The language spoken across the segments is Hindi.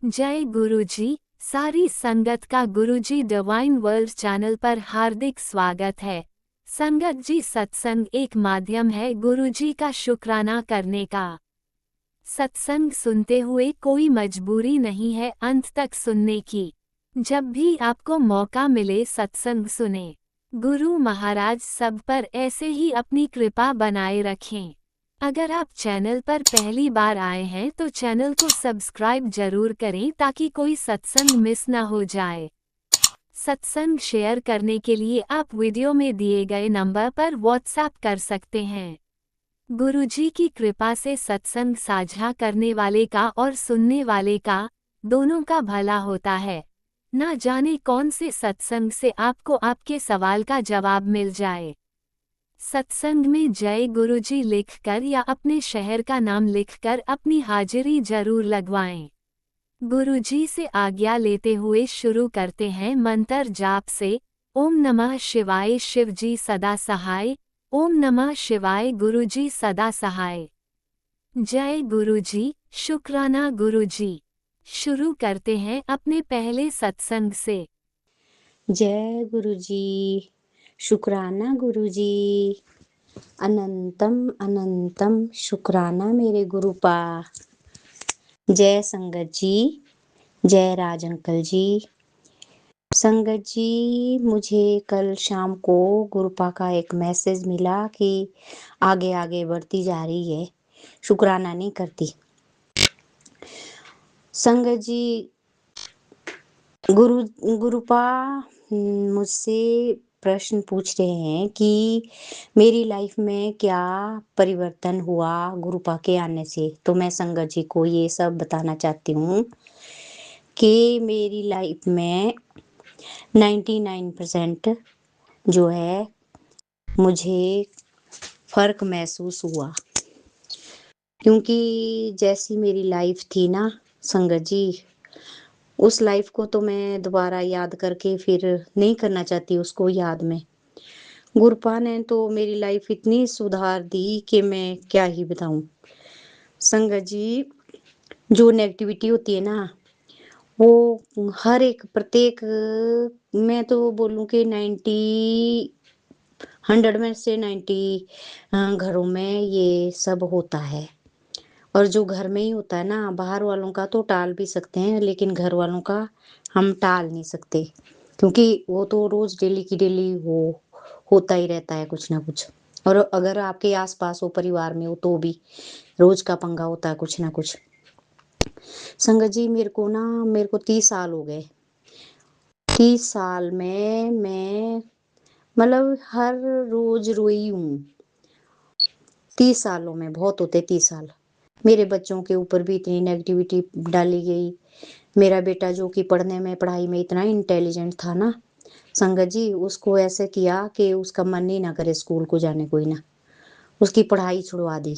जय गुरुजी। सारी संगत का गुरुजी डिवाइन वर्ल्ड चैनल पर हार्दिक स्वागत है। संगत जी, सत्संग एक माध्यम है गुरुजी का शुक्राना करने का। सत्संग सुनते हुए कोई मजबूरी नहीं है अंत तक सुनने की। जब भी आपको मौका मिले सत्संग सुने। गुरु महाराज सब पर ऐसे ही अपनी कृपा बनाए रखें। अगर आप चैनल पर पहली बार आए हैं तो चैनल को सब्सक्राइब जरूर करें ताकि कोई सत्संग मिस ना हो जाए। सत्संग शेयर करने के लिए आप वीडियो में दिए गए नंबर पर व्हाट्सएप कर सकते हैं। गुरुजी की कृपा से सत्संग साझा करने वाले का और सुनने वाले का, दोनों का भला होता है। ना जाने कौन से सत्संग से आपको आपके सवाल का जवाब मिल जाए। सत्संग में जय गुरुजी लिखकर या अपने शहर का नाम लिखकर अपनी हाजिरी जरूर लगवाएं। गुरुजी से आज्ञा लेते हुए शुरू करते हैं मंत्र जाप से। ओम नमः शिवाय शिवजी सदा सहाय। ओम नमः शिवाय गुरुजी सदा सहाय। जय गुरुजी, शुक्राना गुरुजी। शुरू करते हैं अपने पहले सत्संग से। जय गुरुजी, शुक्राना गुरुजी, अनंतम अनंतम शुक्राना मेरे गुरुपा। जय संगत जी, जय राज अंकल जी। संगत जी, मुझे कल शाम को गुरुपा का एक मैसेज मिला कि आगे आगे बढ़ती जा रही है, शुक्राना नहीं करती। संगत जी, गुरुपा मुझसे प्रश्न पूछ रहे हैं कि मेरी लाइफ में क्या परिवर्तन हुआ गुरुपा के आने से। तो मैं संगत जी को ये सब बताना चाहती हूँ कि मेरी लाइफ में 99% जो है मुझे फर्क महसूस हुआ। क्योंकि जैसी मेरी लाइफ थी ना संगत जी, उस लाइफ को तो मैं दोबारा याद करके फिर नहीं करना चाहती उसको याद में। गुरपा ने तो मेरी लाइफ इतनी सुधार दी कि मैं क्या ही बताऊं। संगत जी, जो नेगेटिविटी होती है ना, वो हर एक प्रत्येक, मैं तो बोलूं कि 100 में से 90 घरों में ये सब होता है। और जो घर में ही होता है ना, बाहर वालों का तो टाल भी सकते हैं लेकिन घर वालों का हम टाल नहीं सकते, क्योंकि वो तो रोज डेली की डेली वो होता ही रहता है कुछ ना कुछ। और अगर आपके आसपास हो, परिवार में हो, तो भी रोज का पंगा होता है कुछ ना कुछ। संगत जी, मेरे को 30 साल हो गए। 30 साल में मैं मतलब हर रोज रोई हूँ। 30 सालों में बहुत होते 30 साल। मेरे बच्चों के ऊपर भी इतनी नेगेटिविटी डाली गई। मेरा बेटा जो कि पढ़ने में पढ़ाई में इतना इंटेलिजेंट था ना संगत जी, उसको ऐसे किया कि उसका मन ही ना करे स्कूल को जाने को ही ना, उसकी पढ़ाई छुड़वा दी।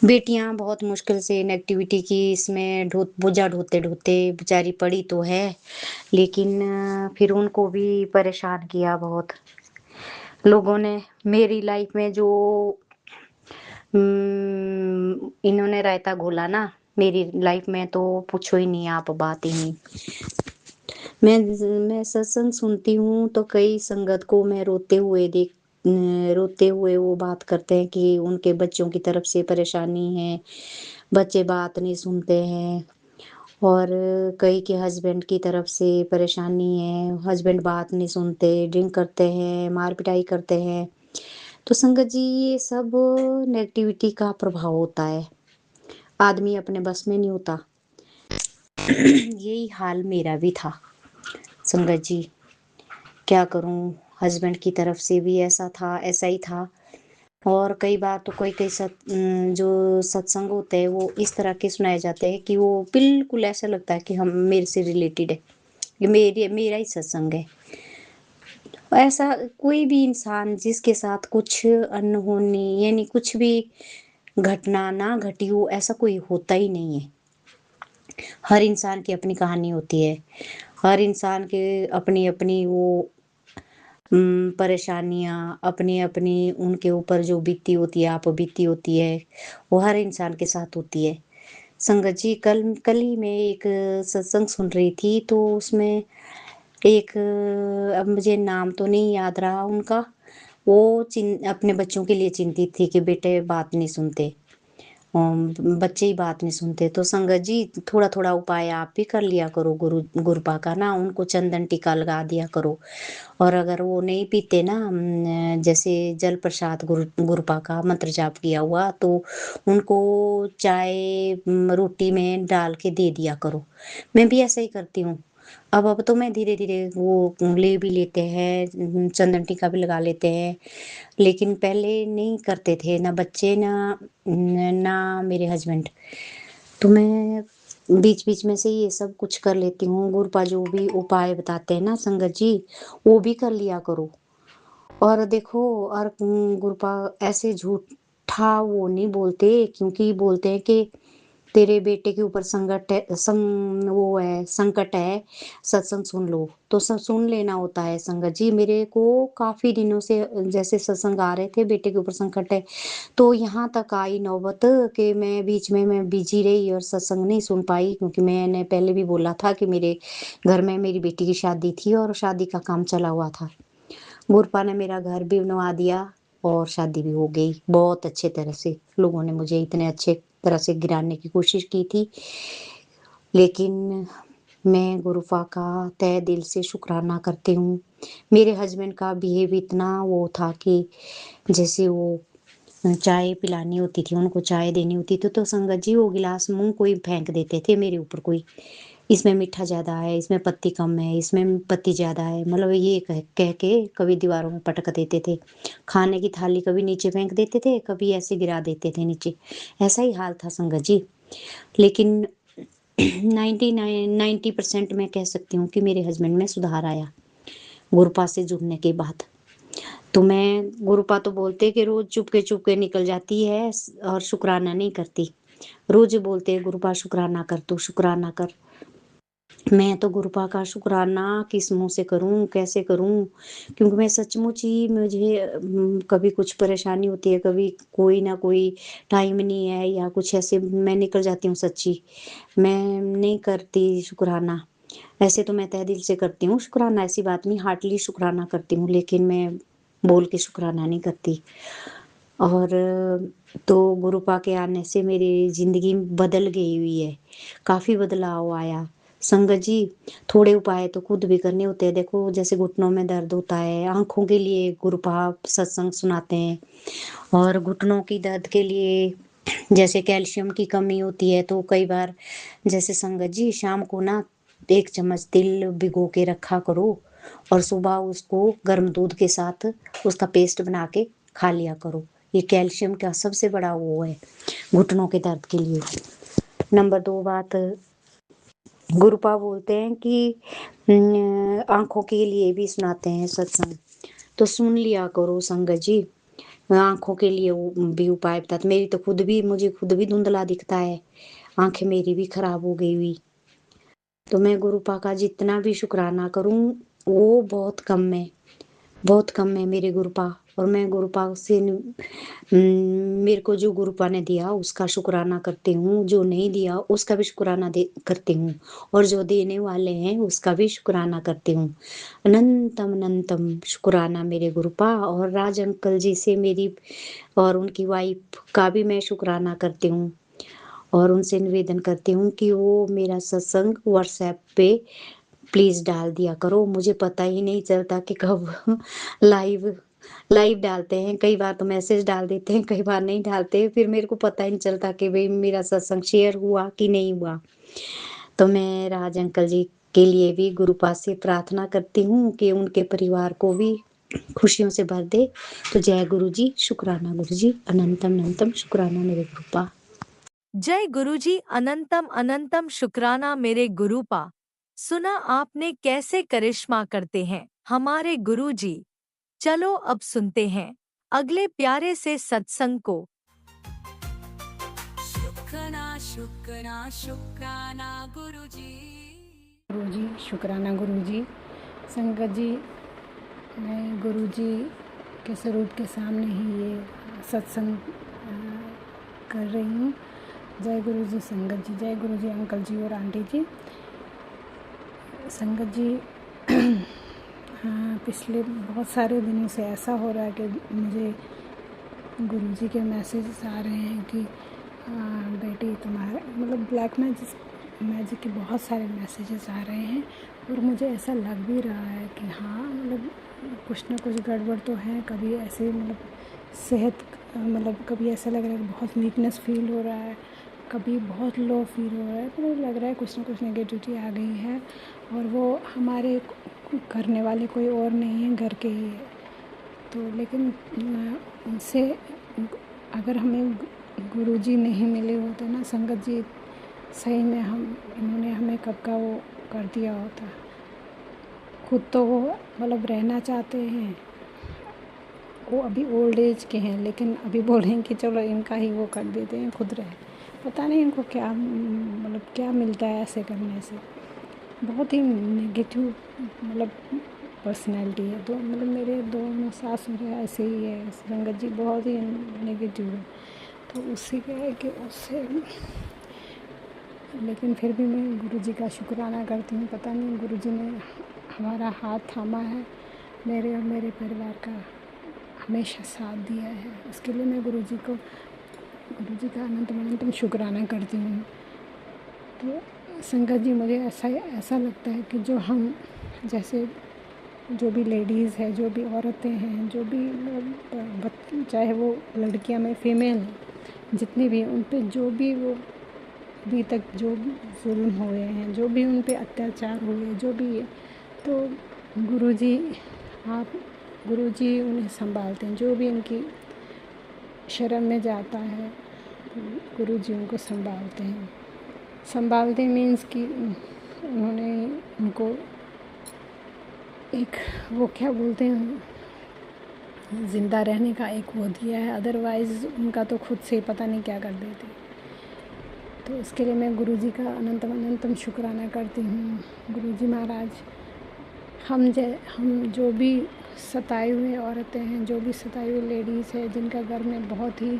बेटियां बहुत मुश्किल से नेगेटिविटी की इसमें बोझा ढोते ढोते बेचारी पड़ी तो है, लेकिन फिर उनको भी परेशान किया बहुत लोगों ने। मेरी लाइफ में जो इन्होंने रायता घोला ना मेरी लाइफ में, तो पूछो ही नहीं आप, बात ही नहीं। मैं सत्संग सुनती हूँ तो कई संगत को मैं रोते हुए वो बात करते हैं कि उनके बच्चों की तरफ से परेशानी है, बच्चे बात नहीं सुनते हैं। और कई के हस्बैंड की तरफ से परेशानी है, हस्बैंड बात नहीं सुनते, ड्रिंक करते हैं, मार पिटाई करते हैं। तो संगत जी, ये सब नेगेटिविटी का प्रभाव होता है, आदमी अपने बस में नहीं होता। यही हाल मेरा भी था संगत जी, क्या करूं। हस्बैंड की तरफ से भी ऐसा था, ऐसा ही था। और कई बार तो कोई कई जो सत्संग होते हैं वो इस तरह के सुनाए जाते हैं कि वो बिल्कुल ऐसा लगता है कि हम मेरे से रिलेटेड है, ये मेरा ही सत्संग है। ऐसा कोई भी इंसान जिसके साथ कुछ अनहोनी यानी कुछ भी घटना ना घटी हो, ऐसा कोई होता ही नहीं है। हर इंसान की अपनी कहानी होती है, हर इंसान के अपनी अपनी वो परेशानियाँ, अपनी अपनी उनके ऊपर जो बीती होती है, आप बीती होती है, वो हर इंसान के साथ होती है। संगत जी, कल कल ही मैं एक सत्संग सुन रही थी, तो उसमें एक अब मुझे नाम तो नहीं याद रहा उनका, वो अपने बच्चों के लिए चिंतित थी कि बेटे बात नहीं सुनते। बच्चे ही बात नहीं सुनते, तो संगत जी थोड़ा-थोड़ा उपाय आप भी कर लिया करो गुरुपा का ना, उनको चंदन टीका लगा दिया करो। और अगर वो नहीं पीते ना जैसे जल प्रसाद गुरुपा का मंत्र जाप किया हुआ, तो उनको चाय रोटी में डाल के दे दिया करो। मैं भी ऐसा ही करती हूँ। अब तो मैं धीरे-धीरे वो ले भी लेते हैं, चंदन टीका भी लगा लेते हैं। लेकिन पहले नहीं करते थे, ना बच्चे ना मेरे हस्बैंड। तो मैं बीच-बीच में से ये सब कुछ कर लेती हूँ। गुरुपा जो भी उपाय बताते हैं ना संगत जी, वो भी कर लिया करो। और देखो और गुरुपा ऐसे झूठा वो नहीं बोलते, क्योंकि बोलते हैं कि तेरे बेटे के ऊपर संकट है, सत्संग सुन लो। तो सुन लेना होता है संगत जी। मेरे को काफ़ी दिनों से जैसे सत्संग आ रहे थे, बेटे के ऊपर संकट है, तो यहाँ तक आई नौबत कि मैं बीच में मैं बिज़ी रही और सत्संग नहीं सुन पाई, क्योंकि मैंने पहले भी बोला था कि मेरे घर में मेरी बेटी की शादी थी और शादी का काम चला हुआ था। गुरपा ने मेरा घर भी बनवा दिया और शादी भी हो गई, बहुत अच्छे तरह से। लोगों ने मुझे इतने अच्छे तरह से गिराने की कोशिश की थी, लेकिन मैं गुरुपा का तहे दिल से शुक्राना करती हूँ। मेरे हस्बैंड का बिहेव इतना वो था कि जैसे वो चाय पिलानी होती थी, उनको चाय देनी होती थी, तो संगत जी वो गिलास मुँह को ही फेंक देते थे मेरे ऊपर कोई। इसमें मीठा ज़्यादा है, इसमें पत्ती कम है, इसमें पत्ती ज़्यादा है, मतलब ये कह कह के कभी दीवारों में पटक देते थे। खाने की थाली कभी नीचे फेंक देते थे, कभी ऐसे गिरा देते थे नीचे। ऐसा ही हाल था संगत जी। लेकिन 90% मैं कह सकती हूँ कि मेरे हस्बैंड में सुधार आया, गुरपा से जुड़ने के बाद। तो मैं गुरुपा तो बोलते कि रोज़ चुपके-चुपके निकल जाती है और शुक्राना नहीं करती। रोज़ बोलते हैं गुरुपा शुक्राना कर, तू शुक्राना कर। मैं तो गुरुपा का शुक्राना किस मुँह से करूँ, कैसे करूँ? क्योंकि मैं सचमुच ही मुझे कभी कुछ परेशानी होती है, कभी कोई ना कोई टाइम नहीं है या कुछ ऐसे मैं निकल जाती हूँ सच्ची। मैं नहीं करती शुक्राना। ऐसे तो मैं तहे दिल से करती हूँ शुक्राना, ऐसी बात नहीं, हार्टली शुक्राना करती हूँ, लेकिन मैं बोल के शुक्राना नहीं करती। और तो गुरुपा के आने से मेरी ज़िंदगी बदल गई हुई है, काफ़ी बदलाव आया। संगत जी, थोड़े उपाय तो खुद भी करने होते हैं। देखो जैसे घुटनों में दर्द होता है, आँखों के लिए गुरुपा सत्संग सुनाते हैं, और घुटनों की दर्द के लिए जैसे कैल्शियम की कमी होती है, तो कई बार जैसे संगत जी शाम को ना 1 चम्मच तिल भिगो के रखा करो और सुबह उसको गर्म दूध के साथ उसका पेस्ट बना के खा लिया करो। ये कैल्शियम का सबसे बड़ा वो है घुटनों के दर्द के लिए। नंबर 2 बात, गुरुपा बोलते हैं कि आँखों के लिए भी सुनाते हैं सत्संग, तो सुन लिया करो संगत जी। आँखों के लिए वो भी उपाय बताते, मेरी तो मुझे खुद भी धुंधला दिखता है, आँखें मेरी भी खराब हो गई हुई। तो मैं गुरुपा का जितना भी शुक्राना करूँ, वो बहुत कम है मेरे गुरुपा। और मैं गुरुपा से मेरे को जो गुरुपा ने दिया उसका शुक्राना करती हूँ, जो नहीं दिया उसका भी शुक्राना दे करती हूँ, और जो देने वाले हैं उसका भी शुक्राना करती हूँ। अनंतम अनंतम शुक्राना मेरे गुरुपा। और राज अंकल जी से मेरी और उनकी वाइफ का भी मैं शुक्राना करती हूँ, और उनसे निवेदन करती हूँ कि वो मेरा सत्संग व्हाट्सएप पे प्लीज़ डाल दिया करो। मुझे पता ही नहीं चलता कि कब लाइव लाइव डालते हैं, कई बार तो मैसेज डाल देते हैं, कई बार नहीं डालते, फिर मेरे को पता ही नहीं चलता कि भई मेरा सत्संग शेयर हुआ कि नहीं हुआ। तो मैं राज अंकल जी के लिए भी गुरुपा से प्रार्थना करती हूँ कि उनके परिवार को भी खुशियों से भर दे। तो जय गुरुजी, शुक्राना गुरुजी, अनंतम अनंतम शुक्राना मेरे गुरुपा। जय गुरुजी, अनंतम अनंतम शुक्राना मेरे गुरुपा। सुना आपने कैसे करिश्मा करते हैं हमारे गुरुजी। चलो अब सुनते हैं अगले प्यारे से सत्संग को। शुक्राना शुक्राना शुक्राना गुरुजी। गुरुजी, शुक्राना गुरुजी। संगत जी, मैं गुरुजी के स्वरूप के सामने ही ये सत्संग कर रही हूँ। जय गुरु जी संगत जी, जय गुरु जी अंकल जी और आंटी जी। संगत जी हाँ, पिछले बहुत सारे दिनों से ऐसा हो रहा है कि मुझे गुरु जी के मैसेजेस आ रहे हैं कि बेटी तुम्हारा मतलब ब्लैक मैजिक के बहुत सारे मैसेजेस आ रहे हैं, और मुझे ऐसा लग भी रहा है कि हाँ मतलब कुछ ना कुछ गड़बड़ तो है। कभी ऐसे मतलब सेहत मतलब कभी ऐसा लग रहा है कि बहुत वीकनेस फील हो रहा है, कभी बहुत लो फील हो रहा है, तो लग रहा है कुछ ना कुछ नेगेटिविटी आ गई है, और वो हमारे करने वाले कोई और नहीं है, घर के ही है। तो लेकिन उनसे अगर हमें गुरुजी नहीं मिले होते ना संगत जी, सही में इन्होंने हमें कब का वो कर दिया होता। खुद तो वो मतलब रहना चाहते हैं, वो अभी ओल्ड एज के हैं, लेकिन अभी बोल रहे हैं कि चलो इनका ही वो कर देते हैं, खुद रहे। पता नहीं इनको क्या मतलब क्या मिलता है ऐसे करने से। बहुत ही नेगेटिव मतलब पर्सनैलिटी है। तो मतलब मेरे दोनों सासुर ऐसे ही है संगत जी, बहुत ही नेगेटिव है। तो उससे क्या है कि उससे लेकिन फिर भी मैं गुरुजी का शुक्राना करती हूँ। पता नहीं गुरुजी ने हमारा हाथ थामा है, मेरे और मेरे परिवार का हमेशा साथ दिया है। उसके लिए मैं गुरुजी का अनंतम शुक्राना करती हूँ। तो संगत जी मुझे ऐसा लगता है कि जो हम जैसे जो भी लेडीज़ है, जो भी औरतें हैं, जो भी चाहे वो लड़कियां में फीमेल हैं, जितनी भी उन पे जो भी वो अभी तक जो जुल्म हुए हैं, जो भी उन पे अत्याचार हुए, जो भी है, तो गुरुजी उन्हें संभालते हैं। जो भी इनकी शरण में जाता है गुरुजी उनको संभालते मीन्स कि उन्होंने उनको एक वो क्या बोलते हैं ज़िंदा रहने का एक वो दिया है, अदरवाइज़ उनका तो खुद से पता नहीं क्या कर देते। तो इसके लिए मैं गुरुजी का अनंतम शुक्राना करती हूँ। गुरुजी महाराज, हम जो भी सताए हुए औरतें हैं, जो भी सताई हुई लेडीज़ है, जिनका घर में बहुत ही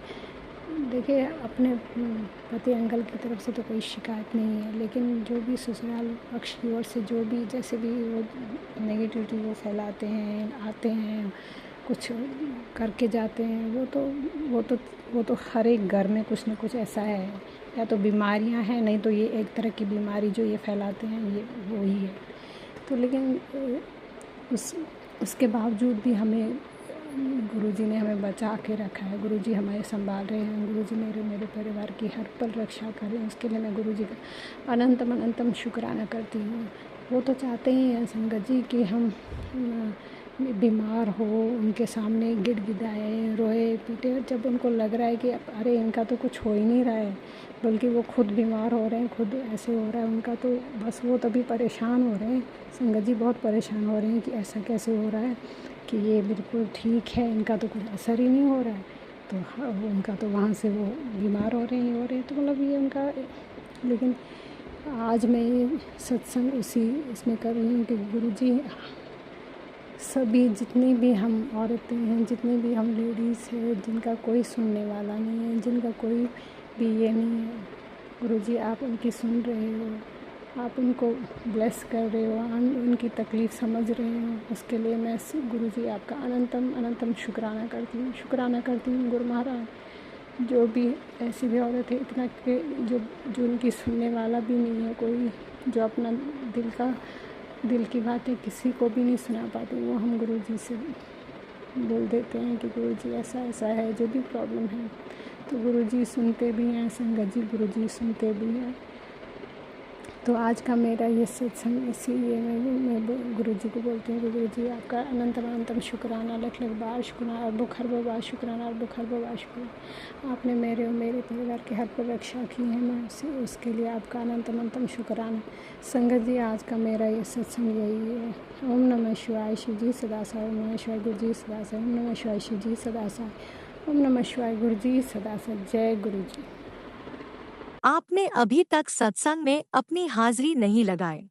देखिए अपने पति अंकल की तरफ से तो कोई शिकायत नहीं है, लेकिन जो भी ससुराल पक्ष की ओर से जो भी जैसे भी वो नेगेटिविटी वो फैलाते हैं, आते हैं, कुछ करके जाते हैं, वो तो हर एक घर में कुछ ना कुछ ऐसा है, या तो बीमारियां हैं, नहीं तो ये एक तरह की बीमारी जो ये फैलाते हैं ये वो ही है। तो लेकिन उसके बावजूद भी हमें गुरुजी ने हमें बचा के रखा है, गुरुजी हमारे संभाल रहे हैं, गुरुजी मेरे परिवार की हर पल रक्षा कर रहे हैं। उसके लिए मैं गुरुजी का अनंतम शुक्राना करती हूँ। वो तो चाहते ही हैं संगत जी कि हम बीमार हो, उनके सामने गिड़गिड़ाए, रोए पीटे, जब उनको लग रहा है कि अरे इनका तो कुछ हो ही नहीं रहा है, बल्कि वो खुद बीमार हो रहे हैं, खुद ऐसे हो रहा है उनका, तो बस वो तभी परेशान हो रहे हैं। संगत जी बहुत परेशान हो रहे हैं कि ऐसा कैसे हो रहा है कि ये बिल्कुल ठीक है, इनका तो कुछ असर ही नहीं हो रहा है, तो उनका तो वहाँ से वो बीमार हो रहे हैं। तो मतलब ये उनका, लेकिन आज मैं ये सत्संग इसमें कर रही हूँ कि गुरुजी सभी जितनी भी हम औरतें हैं, जितनी भी हम लेडीज़ हैं, जिनका कोई सुनने वाला नहीं है, जिनका कोई भी ये नहीं है, गुरुजी आप उनकी सुन रहे हो, आप उनको ब्लेस कर रहे हो, उनकी तकलीफ़ समझ रहे हो। उसके लिए मैं गुरुजी आपका अनंतम शुक्राना करती हूँ गुरु महाराज। जो भी ऐसी भी औरत है इतना कि जो उनकी सुनने वाला भी नहीं है कोई, जो अपना दिल की बातें किसी को भी नहीं सुना पाते, वो हम गुरुजी से बोल देते हैं कि गुरुजी ऐसा है, जो भी प्रॉब्लम है। तो गुरुजी सुनते भी हैं संगत जी, गुरुजी सुनते भी हैं। तो आज का मेरा ये सत्संग इसीलिए मैं गुरुजी को बोलती हूँ कि गुरुजी आपका अनंतम शुक्राना, लख बार शुक्राना, अरबों खरबों बार शुक्राना, अरबों खरबों बार शुक्राना। आपने मेरे और मेरे परिवार की हर पर रक्षा की है, मैं उसके लिए आपका अनंतम शुक्राना। संगत जी आज का मेरा ये सत्संग यही है। ओम नमः शिवाय, शिव जी सदा साई, ओम नमः शिवाय, गुरु जी सदा साई, ओम नमः शिवाय, शिव जी सदा साई, ओम नमः शिवाय, गुरु जी सदा साई। जय गुरु जी। आपने अभी तक सत्संग में अपनी हाजिरी नहीं लगाए।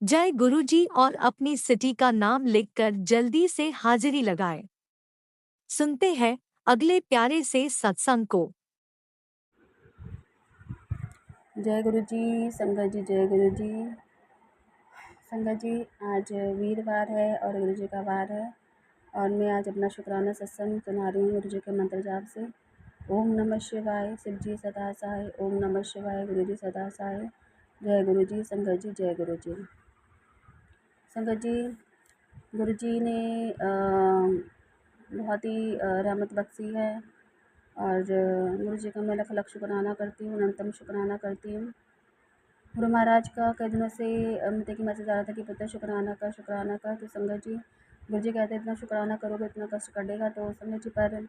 जय गुरुजी और अपनी सिटी का नाम लिखकर जल्दी से हाजिरी लगाए। सुनते हैं अगले प्यारे से सत्संग को। जय गुरु जी। संगत जी जय गुरु जी। संगत जी आज वीरवार है और गुरु जी का वार है और मैं आज अपना शुक्राना सत्संग सुना रही हूँ गुरु जी के मंत्र जाप से। ओम नमः शिवाय, शिव जी सदा सहाय। ओम नमः शिवाय, गुरु जी सदा सहाय। जय गुरु जी। संगत जी जय गुरु जी। संगत जी गुरु जी ने बहुत ही रहमत बख्शी है और गुरु जी का मैं लख लख शुक्राना करती हूँ, अनंतम शुक्राना करती हूँ। गुरु महाराज का कई दिनों से मतलब कि मैसेज आ रहा था कि पुत्र शुक्राना कर शुक्राना कर। तो संगत जी गुरु जी कहते हैं इतना शुक्राना करोगे इतना कष्ट कटेगा। तो संगत जी पर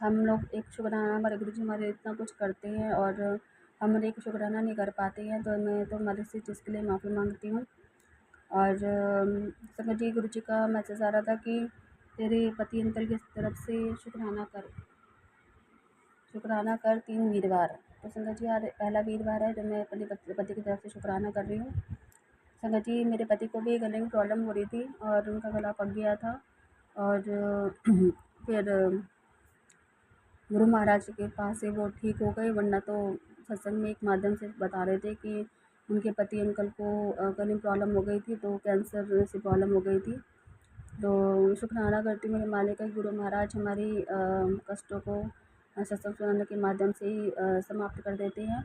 हम लोग एक शुक्राना हमारे गुरु जी हमारे इतना कुछ करते हैं और हम एक शुक्राना नहीं कर पाते हैं। तो मैं तो हमारे से चीज़ के लिए माफ़ी मांगती हूँ। और संगत जी गुरु जी का मैसेज आ रहा था कि तेरे पति अंकल की तरफ से शुक्राना कर 3 वीरवार। तो संगत जी आज पहला वीरवार है जब मैं अपने पति की तरफ से शुक्राना कर रही हूँ। संगत जी मेरे पति को भी गले में प्रॉब्लम हो रही थी और उनका गला पक गया था और फिर गुरु महाराज के पास से वो ठीक हो गए। वरना तो सत्संग में एक माध्यम से बता रहे थे कि उनके पति अंकल को गले में प्रॉब्लम हो गई थी, तो कैंसर से प्रॉब्लम हो गई थी। तो शुक्राना करती हूँ मेरे मालिक का, गुरु महाराज हमारी कष्टों को सत्संग सुनाने के माध्यम से ही समाप्त कर देते हैं।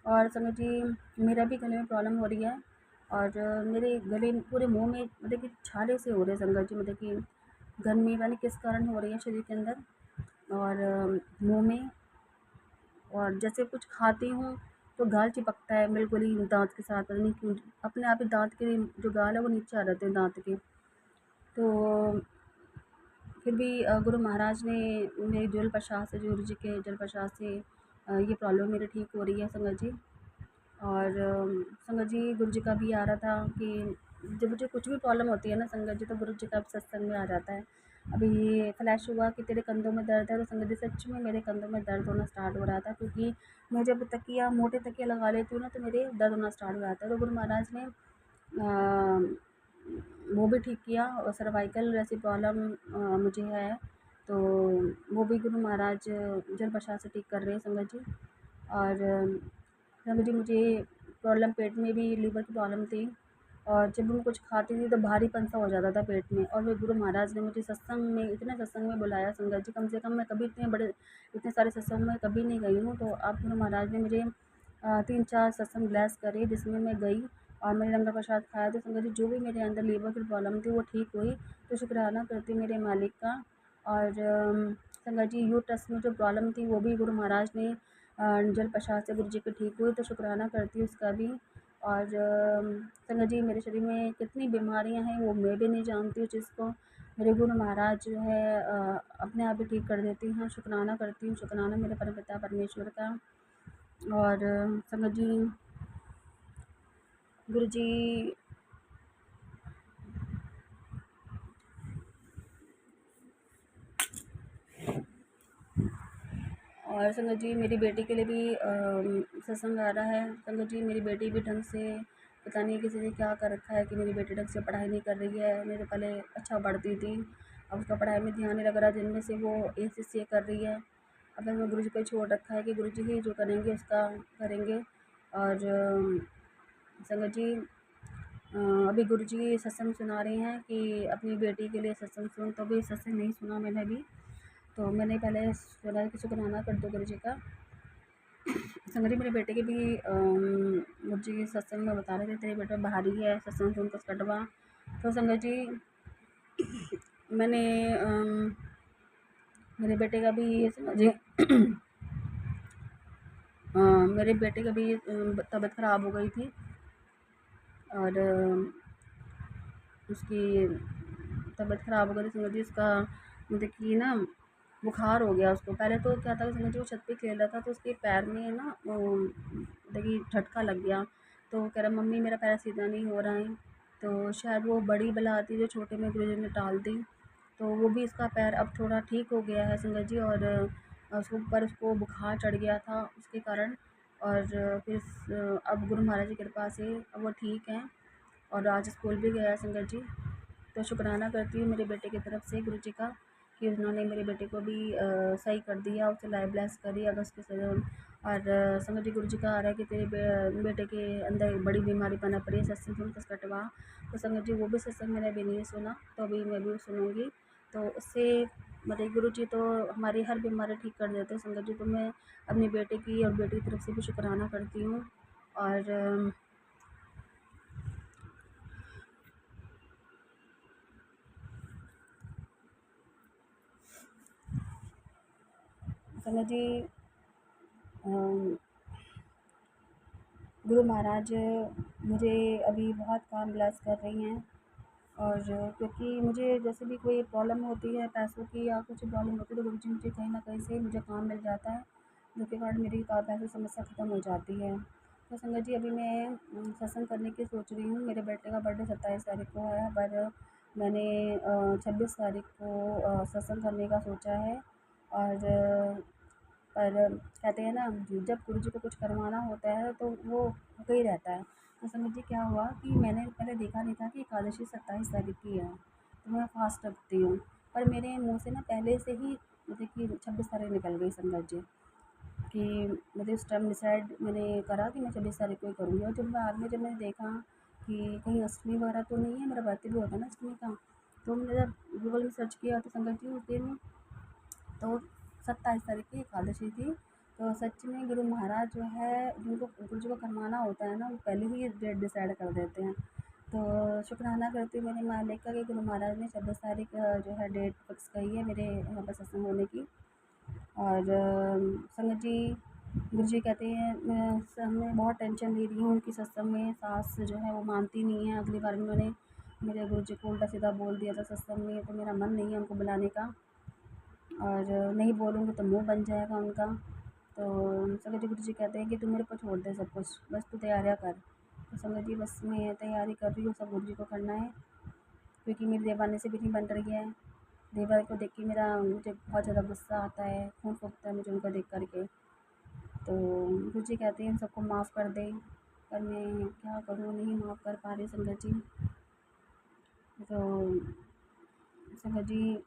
और संगत जी मेरा भी गले में प्रॉब्लम हो रही है और मेरे गले पूरे मुंह में मतलब कि छाले से हो रहे हैं संगत जी, मतलब कि गर्मी पता नहीं किस कारण हो रही है शरीर के अंदर और मुंह में। और जैसे कुछ खाती हूँ तो गाल चिपकता है बिल्कुल ही दांत के साथ, पता नहीं क्यों अपने आप ही दांत के जो गाल है वो नीचे आ जाते हैं दांत के। तो फिर भी गुरु महाराज ने मेरे जल प्रसाद से, गुरु जी के जल प्रसाद से ये प्रॉब्लम मेरी ठीक हो रही है संगत जी। और संगत जी गुरु जी का भी आ रहा था कि जब मुझे कुछ भी प्रॉब्लम होती है ना संगत जी तो गुरु जी का सत्संग में आ जाता है। अभी ये फ्लैश हुआ कि तेरे कंधों में दर्द है, तो संगत जी सच में मेरे कंधों में दर्द होना स्टार्ट हो रहा था क्योंकि मैं जब तकिया मोटे तकिया लगा लेती हूँ ना तो मेरे दर्द होना स्टार्ट हो जाता है। तो गुरु महाराज ने वो भी ठीक किया और सर्वाइकल जैसी प्रॉब्लम मुझे है तो वो भी गुरु महाराज जल प्रसाद से ठीक कर रहे हैं संगत जी। और संगत जी मुझे प्रॉब्लम पेट में भी, लीवर की प्रॉब्लम थी और जब मैं कुछ खाती थी तो भारीपन सा हो जाता था पेट में। और वो गुरु महाराज ने मुझे सत्संग में, इतने सत्संग में बुलाया संगत जी, कम से कम मैं कभी इतने सारे सत्संग में कभी नहीं गई हूँ। तो अब गुरु महाराज ने मुझे 3-4 सत्संग ब्लेस करे जिसमें मैं गई और मैंने लंगर प्रसाद खाया। तो संगत जी जो भी मेरे अंदर लीवर की प्रॉब्लम थी वो ठीक हुई। तो शुक्राना करती हूँ मेरे मालिक का। और संगत जी यूट्रस में जो प्रॉब्लम थी वो भी गुरु महाराज ने जल प्रसाद से गुरु जी की ठीक हुई, तो शुक्राना करती हूँ उसका भी। और संगत जी मेरे शरीर में कितनी बीमारियां हैं वो मैं भी नहीं जानती हूँ, जिसको मेरे गुरु महाराज जो है अपने आप ही ठीक कर देती हैं। शुक्राना करती हूँ, शुक्राना मेरे परमपिता परमेश्वर का। और संगत जी गुरु जी और संगत जी मेरी बेटी के लिए भी सत्संग आ रहा है। संगत जी मेरी बेटी भी ढंग से, पता नहीं किसी ने क्या कर रखा है कि मेरी बेटी ढंग से पढ़ाई नहीं कर रही है। मेरे पहले अच्छा पढ़ती थी, अब उसका पढ़ाई में ध्यान नहीं लग रहा, जिनमें से वो ACCA कर रही है। अब मैं गुरु जी पे छोड़ रखा है कि गुरु जी ही जो करेंगे उसका करेंगे। और संगत जी अभी गुरु जी सत्संग सुना रहे हैं कि अपनी बेटी के लिए सत्संग सुन, तो अभी सत्संग नहीं सुना मैंने भी, तो मैंने पहले सुना कि शुक्राना कर दो गुरु जी का। संगत जी मेरे बेटे के भी गुरु जी सत्संग में बता रहे थे तेरे बेटा भारी है, सत्संग सुन कर कटवा। तो संगत जी मैंने मेरे बेटे का भी ये समझिए मेरे बेटे का भी तबीयत ख़राब हो गई थी और उसकी तबीयत ख़राब हो गई थी संगत जी। उसका मतलब कि ना बुखार हो गया उसको। पहले तो क्या था समझ, वो छत पे खेल रहा था तो उसके पैर में ना वो मतलब कि झटका लग गया। तो कह रहा मम्मी मेरा पैर सीधा नहीं हो रहा है। तो शायद वो बड़ी बला आती जो छोटे में गुरु जी ने टाल दी, तो वो भी इसका पैर अब थोड़ा ठीक हो गया है संगत जी। और उसको पर उसको बुखार चढ़ गया था उसके कारण। और फिर अब गुरु महाराज की कृपा से अब वो ठीक है और आज स्कूल भी गया है संगत जी। तो शुक्राना करती हूँ मेरे बेटे की तरफ से गुरु जी का कि उन्होंने मेरे बेटे को भी सही कर दिया, उसे लाइफ ब्लेस करी। अगस्त के और संगत जी, गुरु जी का आ रहा है कि तेरे बेटे के अंदर एक बड़ी बीमारी पनप रही है, सत्संग सुन तो कटवा। तो संगत जी वो भी सत्संग मैंने अभी नहीं सुना, तो अभी मैं भी सुनूंगी। तो उससे मतलब गुरु जी तो हमारी हर बीमारी ठीक कर देते हैं संगत जी। तो मैं अपने बेटे की और बेटी की तरफ से भी शुक्राना करती हूँ। और संगत जी, अम, गुरु महाराज मुझे अभी बहुत काम ब्लेस कर रही हैं। और क्योंकि मुझे जैसे भी कोई प्रॉब्लम होती है पैसों की या कुछ प्रॉब्लम होती है, तो गुरु जी मुझे कहीं ना कहीं से मुझे काम मिल जाता है, जिसके कारण मेरी पैसों की समस्या ख़त्म हो जाती है। तो संगत जी अभी मैं सत्संग करने की सोच रही हूँ। मेरे बेटे का बर्थडे 27 तारीख को है, पर मैंने 26 तारीख को सत्संग करने का सोचा है। और पर कहते हैं ना, जब गुरु जी को कुछ करवाना होता है तो वो होता ही रहता है। तो संगत जी क्या हुआ कि मैंने पहले देखा नहीं था कि एकादशी 27 तारीख की है, तो मैं फास्ट रखती हूँ। पर मेरे मुँह से ना पहले से ही मतलब कि 26 तारीख निकल गई संगत जी, कि मुझे उस टाइम डिसाइड मैंने करा कि मैं 26 तारीख को ही करूँगी। और जब बाद में जब मैंने देखा कि कहीं अष्टमी वगैरह तो नहीं है, मेरा बर्थडे भी होता है ना अष्टमी का, तो मैंने जब गूगल में सर्च किया तो संगत जी उस दिन तो 27 तारीख की एकादशी थी। तो सच में गुरु महाराज जो है, जिनको गुरु जी को करवाना होता है ना, वो पहले ही डेट डिसाइड कर देते हैं। तो शुक्राना करती हूँ मेरे मालिक का कि गुरु महाराज ने 26 तारीख जो है डेट फिक्स करी है मेरे यहाँ पर सत्संग होने की। और संगत जी, गुरु जी कहते हैं मैं बहुत टेंशन ले रही हूँ उनकी सत्संग में, सास जो है वो मानती नहीं है। अगली बार उन्होंने मेरे गुरु जी को उल्टा सीधा बोल दिया था सत्संग में, तो मेरा मन नहीं है उनको बुलाने का, और नहीं बोलूँगी तो मुँह बन जाएगा उनका। तो संगत जी गुरु जी कहते हैं कि तू मेरे पर छोड़ दे सब कुछ, बस तू तैयारियाँ कर। तो संगत जी बस मैं तैयारी कर रही हूँ, सब गुरु जी को करना है, क्योंकि मेरी देवानी से भी नहीं बन रही है। देवानी को देख के मुझे बहुत ज़्यादा गुस्सा आता है, खून फूटता है मुझे उनको देख कर के। तो गुरु जी कहते हैं हम सबको माफ़ कर दे, पर मैं क्या करूँ, नहीं माफ़ कर पा रही संगत जी। तो संगत जी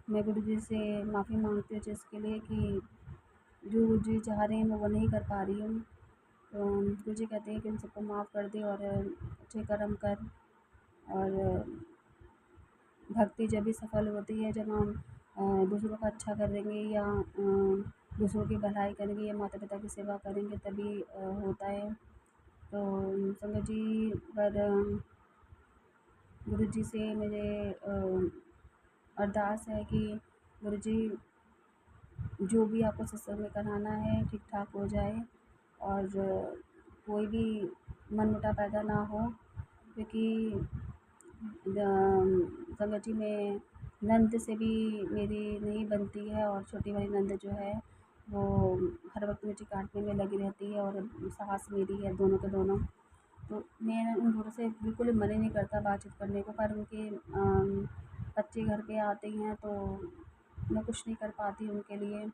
मैं गुरु जी से माफ़ी मांगती हूँ जिसके लिए कि जो गुरु जी चाह रहे हैं मैं वो नहीं कर पा रही हूँ। तो गुरु जी कहते हैं कि उन सबको माफ़ कर दे और अच्छे कर्म कर। और भक्ति जब भी सफल होती है जब हम दूसरों का अच्छा करेंगे या दूसरों की भलाई करेंगे या माता पिता की सेवा करेंगे, तभी होता है। तो संगत जी पर गुरु जी से मेरे अरदास है कि गुरु जी जो भी आपको सत्संग में कराना है ठीक ठाक हो जाए, और कोई भी मनमुटाव पैदा ना हो। क्योंकि संगत जी में नंद से भी मेरी नहीं बनती है, और छोटी वाली नंद जो है वो हर वक्त मुझे काटने में लगी रहती है, और सास मेरी है, दोनों के दोनों। तो मैं उन दोनों से बिल्कुल ही मन ही नहीं करता बातचीत करने को, पर उनके बच्चे घर पे आते हैं तो मैं कुछ नहीं कर पाती उनके लिए।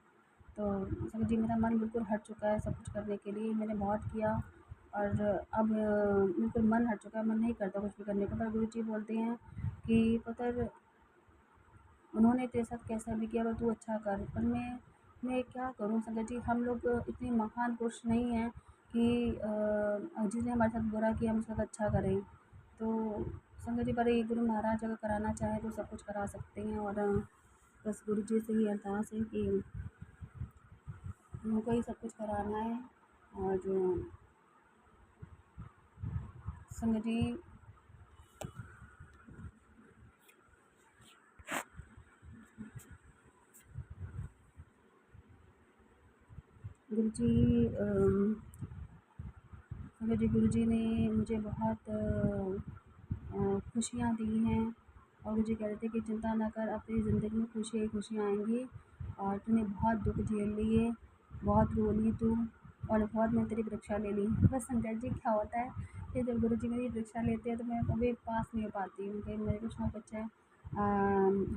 तो समझिए मेरा मन बिल्कुल हट चुका है सब कुछ करने के लिए, मैंने बहुत किया, और अब बिल्कुल मन हट चुका है, मन नहीं करता कुछ भी करने को। पर गुरु जी बोलते हैं कि पुत्र, उन्होंने तेरे साथ कैसा भी किया, पर तू अच्छा कर। पर मैं क्या करूँ संगत जी, हम लोग इतने महान पुरुष नहीं हैं कि जिसने हमारे साथ बुरा किया हम उसके साथ अच्छा करें। तो संगत जी पर ये गुरु महाराज अगर कराना चाहें तो सब कुछ करा सकते हैं। और बस गुरु जी से ही अरदास है कि उनको ही सब कुछ कराना है। और संगत जी गुरु जी संगत जी गुरु जी ने मुझे बहुत खुशियाँ दी हैं, और गुरु जी कह रहे थे कि चिंता ना कर, अब तेरी ज़िंदगी में खुशियाँ ही खुशियाँ आएंगी, और तूने बहुत दुख झेल लिए, बहुत रो ली तू, और बहुत मैंने तेरी परीक्षा ले ली। बस संगत जी क्या होता है कि जब गुरु जी मेरी परीक्षा लेते हैं तो मैं कभी पास नहीं हो पाती हूँ, कि मेरे कुछ ना कुछ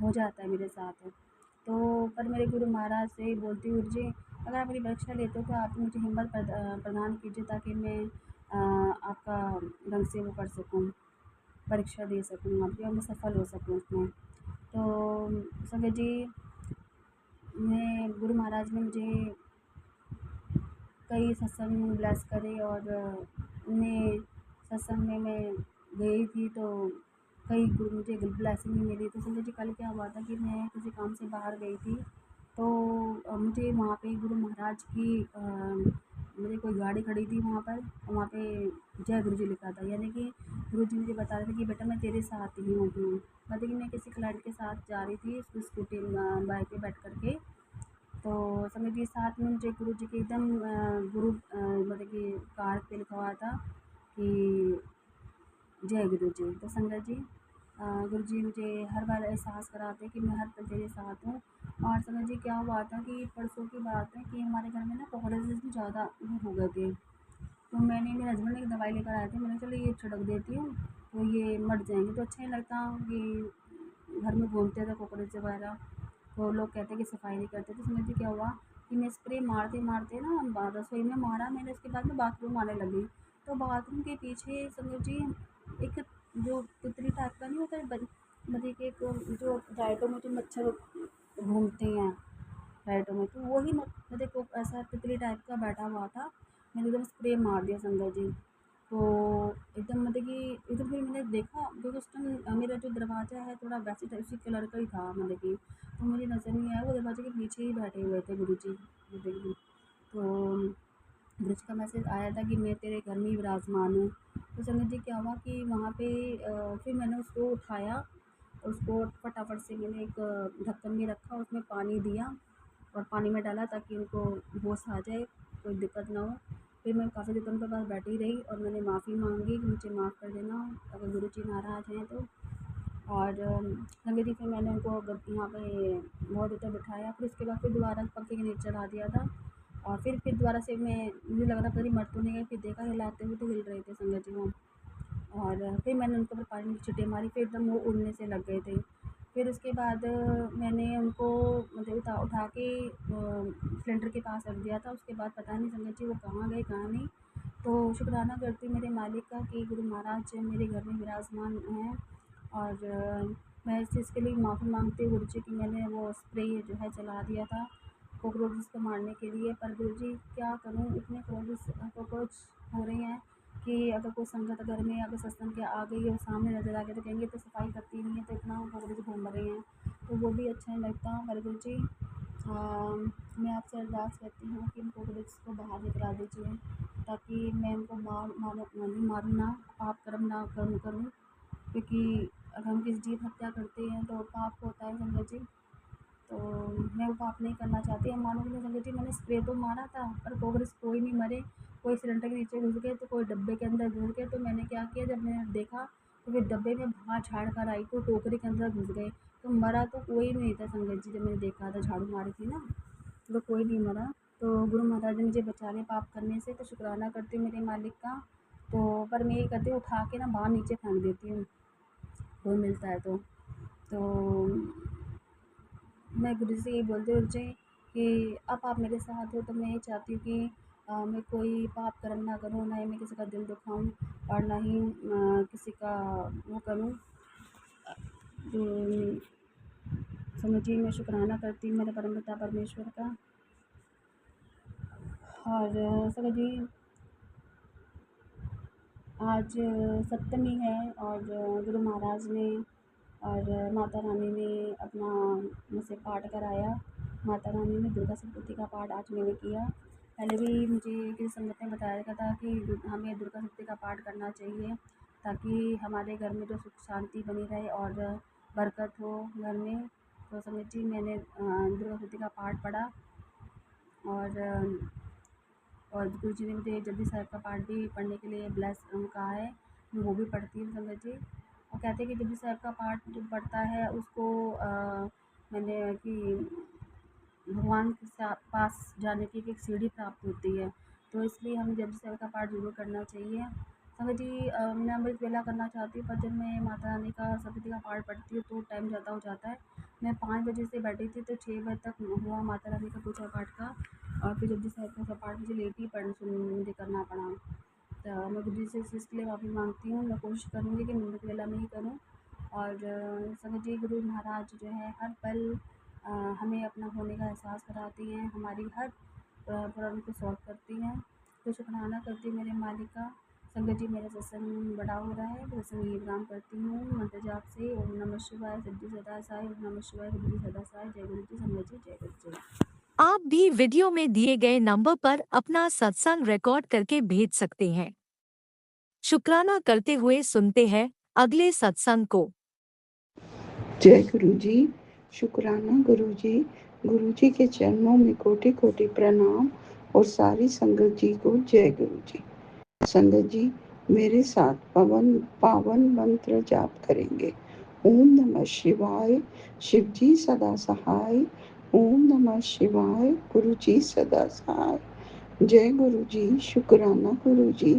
हो जाता है मेरे साथ। तो पर मेरे गुरु महाराज से ही बोलती हूँ, गुरु जी अगर आप मेरी परीक्षा लेते हो तो आप मुझे हिम्मत प्रदान कीजिए, ताकि मैं आपका ढंग से वो कर सकूँ, परीक्षा दे सकूँ आपकी, और मैं सफल हो सकूँ उसमें। तो संगत जी मैं गुरु महाराज ने मुझे कई सत्संग ब्लेस करे और उन्हें सत्संग में मैं गई थी तो कई मुझे ब्लेसिंग भी मिली। तो संगत जी कल क्या हुआ था कि मैं किसी काम से बाहर गई थी तो मुझे वहाँ पे गुरु महाराज की मेरी कोई गाड़ी खड़ी थी वहाँ पर, और वहाँ पे जय गुरु जी लिखा था, यानी कि गुरु जी मुझे बता रहे थे कि बेटा मैं तेरे साथ ही हूँ। मतलब कि मैं किसी क्लाइंट के साथ जा रही थी उसकी स्कूटी बाइक पे बैठ करके, तो संगत जी साथ में मुझे गुरु जी के एकदम मतलब कि कार पे लिखा हुआ था कि जय गुरु जी। तो संगत जी गुरु जी मुझे हर बार एहसास कराते हैं कि मैं हर पल तेरे साथ हूँ। और संगत जी क्या हुआ था कि परसों की बात है कि हमारे घर में ना कोकरोचेस भी ज़्यादा हो गए थे, तो मैंने मेरे हस्बैंड एक दवाई लेकर आए थे, मैंने चलो ये छिड़क देती हूँ तो ये मर जाएंगे। तो अच्छा नहीं लगता कि घर में घूमते थे कोकरोच वगैरह, तो लोग कहते हैं कि सफाई नहीं करते। तो समझिए क्या हुआ कि मैं स्प्रे मारते मारते ना रसोई में मारा मैंने, उसके बाद में बाथरूम आने लगी। तो बाथरूम के पीछे समझ जी एक जो तितली टाइप का नहीं होता है मतलब कि एक जो राइटों में जो मच्छर घूमते हैं राइटों में, तो वही मतलब को ऐसा तितली टाइप का बैठा हुआ था। मैंने एकदम स्प्रे मार दिया संगत जी, तो एकदम मतलब कि एकदम फिर मैंने देखा क्योंकि उस टाइम मेरा जो दरवाज़ा है थोड़ा वैसे टाइप उसी कलर का ही था मतलब कि, तो मुझे नज़र नहीं आया वो दरवाजे के पीछे ही बैठे हुए थे गुरु जी मतलब कि। तो गुरु जी का मैसेज आया था कि मैं तेरे घर में ही विराजमान हूँ। तो संगत जी क्या हुआ कि वहाँ पे फिर मैंने उसको उठाया, उसको फटाफट से मैंने एक ढक्कन में रखा, उसमें पानी दिया और पानी में डाला ताकि उनको होश आ जाए, कोई दिक्कत ना हो। फिर मैं काफ़ी देर उनके पास बैठी रही और मैंने माफ़ी मांगी कि मुझे माफ़ कर देना अगर गुरु जी नाराज़ हैं तो। और संगत जी फिर मैंने उनको यहाँ पे बहुत देर तक बिठाया, फिर उसके बाद फिर दोबारा पंखे के नीचे चढ़ा दिया था। और फिर दोबारा से मैं मुझे लग रहा पता नहीं मर तो नहीं गए, फिर देखा हिलाते हुए तो हिल रहे थे संगत जी वो। और फिर मैंने उनके ऊपर पानी की छींटे मारी, फिर एकदम वो उड़ने से लग गए थे। फिर उसके बाद मैंने उनको मतलब उठा के सिलेंडर के पास रख दिया था। उसके बाद पता नहीं संगत जी वो कहाँ गए कहाँ नहीं। तो शुक्राना करती हूँ मेरे मालिक का कि गुरु महाराज मेरे घर में विराजमान हैं। और मैं इस चीज़ के लिए माफ़ी मांगती हूँ गुरु जी कि मैंने वो स्प्रे जो है चला दिया था कॉकरोचेस को मारने के लिए। पर गुरु जी क्या करूँ, इतने कॉकरोच हो रहे हैं कि अगर कोई संगत घर में अगर सत्संग के आ गई और सामने नज़र आ गई तो कहेंगे तो सफाई करती नहीं है, तो इतना कॉकरोच घूम रहे हैं, तो वो भी अच्छा नहीं लगता। पर गुरु जी मैं आपसे अरदास करती हूँ कि इन कॉकरोच को बाहर निकला दीजिए ताकि मैं उनको मारूँ ना, पाप कर्म ना करूँ, क्योंकि अगर हम किसी जीव हत्या करते हैं तो पाप होता है संगत जी। तो मैं वो पाप नहीं करना चाहती। हम मानो कि नहीं संगत जी मैंने स्प्रे तो मारा था पर कॉकरोच कोई नहीं मरे, कोई सिलेंडर के नीचे घुस गए तो कोई डब्बे के अंदर घुस गए। तो मैंने क्या किया जब मैंने देखा तो फिर डब्बे में भाग झाड़ कर आई तो टोकरी के अंदर घुस गए, तो मरा तो कोई नहीं था संगत जी। जब मैंने देखा था झाड़ू मारी थी ना तो कोई नहीं मरा। तो गुरु महाराज ने मुझे बचा लिया पाप करने से, तो शुक्राना करती हूँ मेरे मालिक का। तो पर मैं ये करती हूँ उठा के ना बाहर नीचे फेंक देती हूँ कोई मिलता है तो मैं गुरु जी से ये बोलती हूँ गुरु जी कि अब आप मेरे साथ हो, तो मैं ये चाहती हूँ कि मैं कोई पाप कर्म ना करूँ, ना ही मैं किसी का दिल दुखाऊँ और ना ही किसी का वो करूँ। तो समझिए मैं शुक्राना करती हूँ मेरे परमपिता परमेश्वर का। और समझिए आज सप्तमी है और गुरु महाराज ने और माता रानी ने अपना मुझसे पाठ कराया। माता रानी ने दुर्गा सप्तशती का पाठ आज मैंने किया। पहले भी मुझे किसी संगत ने बताया गया था कि हमें दुर्गा सप्तशती का पाठ करना चाहिए ताकि हमारे घर में जो सुख शांति बनी रहे और बरकत हो घर में। तो समझ जी मैंने दुर्गा सप्तशती का पाठ पढ़ा और गुरु जी ने मुझे जपजी साहिब का पाठ भी पढ़ने के लिए कहा है, मैं वो भी पढ़ती हूँ संगत जी। और कहते हैं कि जपजी साहिब का पाठ जो पढ़ता है उसको मैंने कि भगवान के पास जाने की एक सीढ़ी प्राप्त होती है, तो इसलिए हमें जपजी साहिब का पाठ ज़रूर करना चाहिए। संगत जी मैं अमृत वेला करना चाहती हूँ, पर जब मैं माता रानी का सप्तशती का पाठ पढ़ती हूँ तो टाइम ज़्यादा हो जाता है। मैं 5 बजे से बैठी थी तो 6 बजे तक हुआ माता रानी का पूजा पाठ का, और फिर जपजी साहिब का पाठ मुझे लेट ही मुझे करना पड़ा। तो मैं गुरु जी से इस चीज़ के लिए माफ़ी मांगती हूँ। मैं कोशिश करूँगी कि अमृत वेला में ही करूँ। और संगत जी गुरु महाराज जो है हर पल हमें अपना होने का एहसास कराते हैं, हमारी हर पूरा उनको सॉल्व करती हैं। तो शुक्राना करती हूँ मेरे मालिक का। संगत जी, मेरा सत्संग बड़ा हो रहा है, तो सत्संग गीत गान करती हूँ मंत्र जाप से। ओम नमः शिवाय, सिद्धि सदा साई, ओम नमः शिवाय, सिद्धि सदा साई। जय गुरु जी, संगत जी, जय गुरु जी। आप भी वीडियो में दिए गए नंबर पर अपना सत्संग रिकॉर्ड करके भेज सकते हैं। शुक्राना करते हुए सुनते हैं अगले सत्संग को। जय गुरु जी। शुक्राना गुरु जी। गुरु जी के चरणों में कोटि कोटि प्रणाम और सारी संगत जी को जय गुरु जी। संगत जी मेरे साथ पावन मंत्र जाप करेंगे। ओम नमः शिवाय, शिव जी सदा सहाय। ओम नमः शिवाय, गुरु जी सदा सहाय। जय गुरु जी। शुक्राना गुरु जी।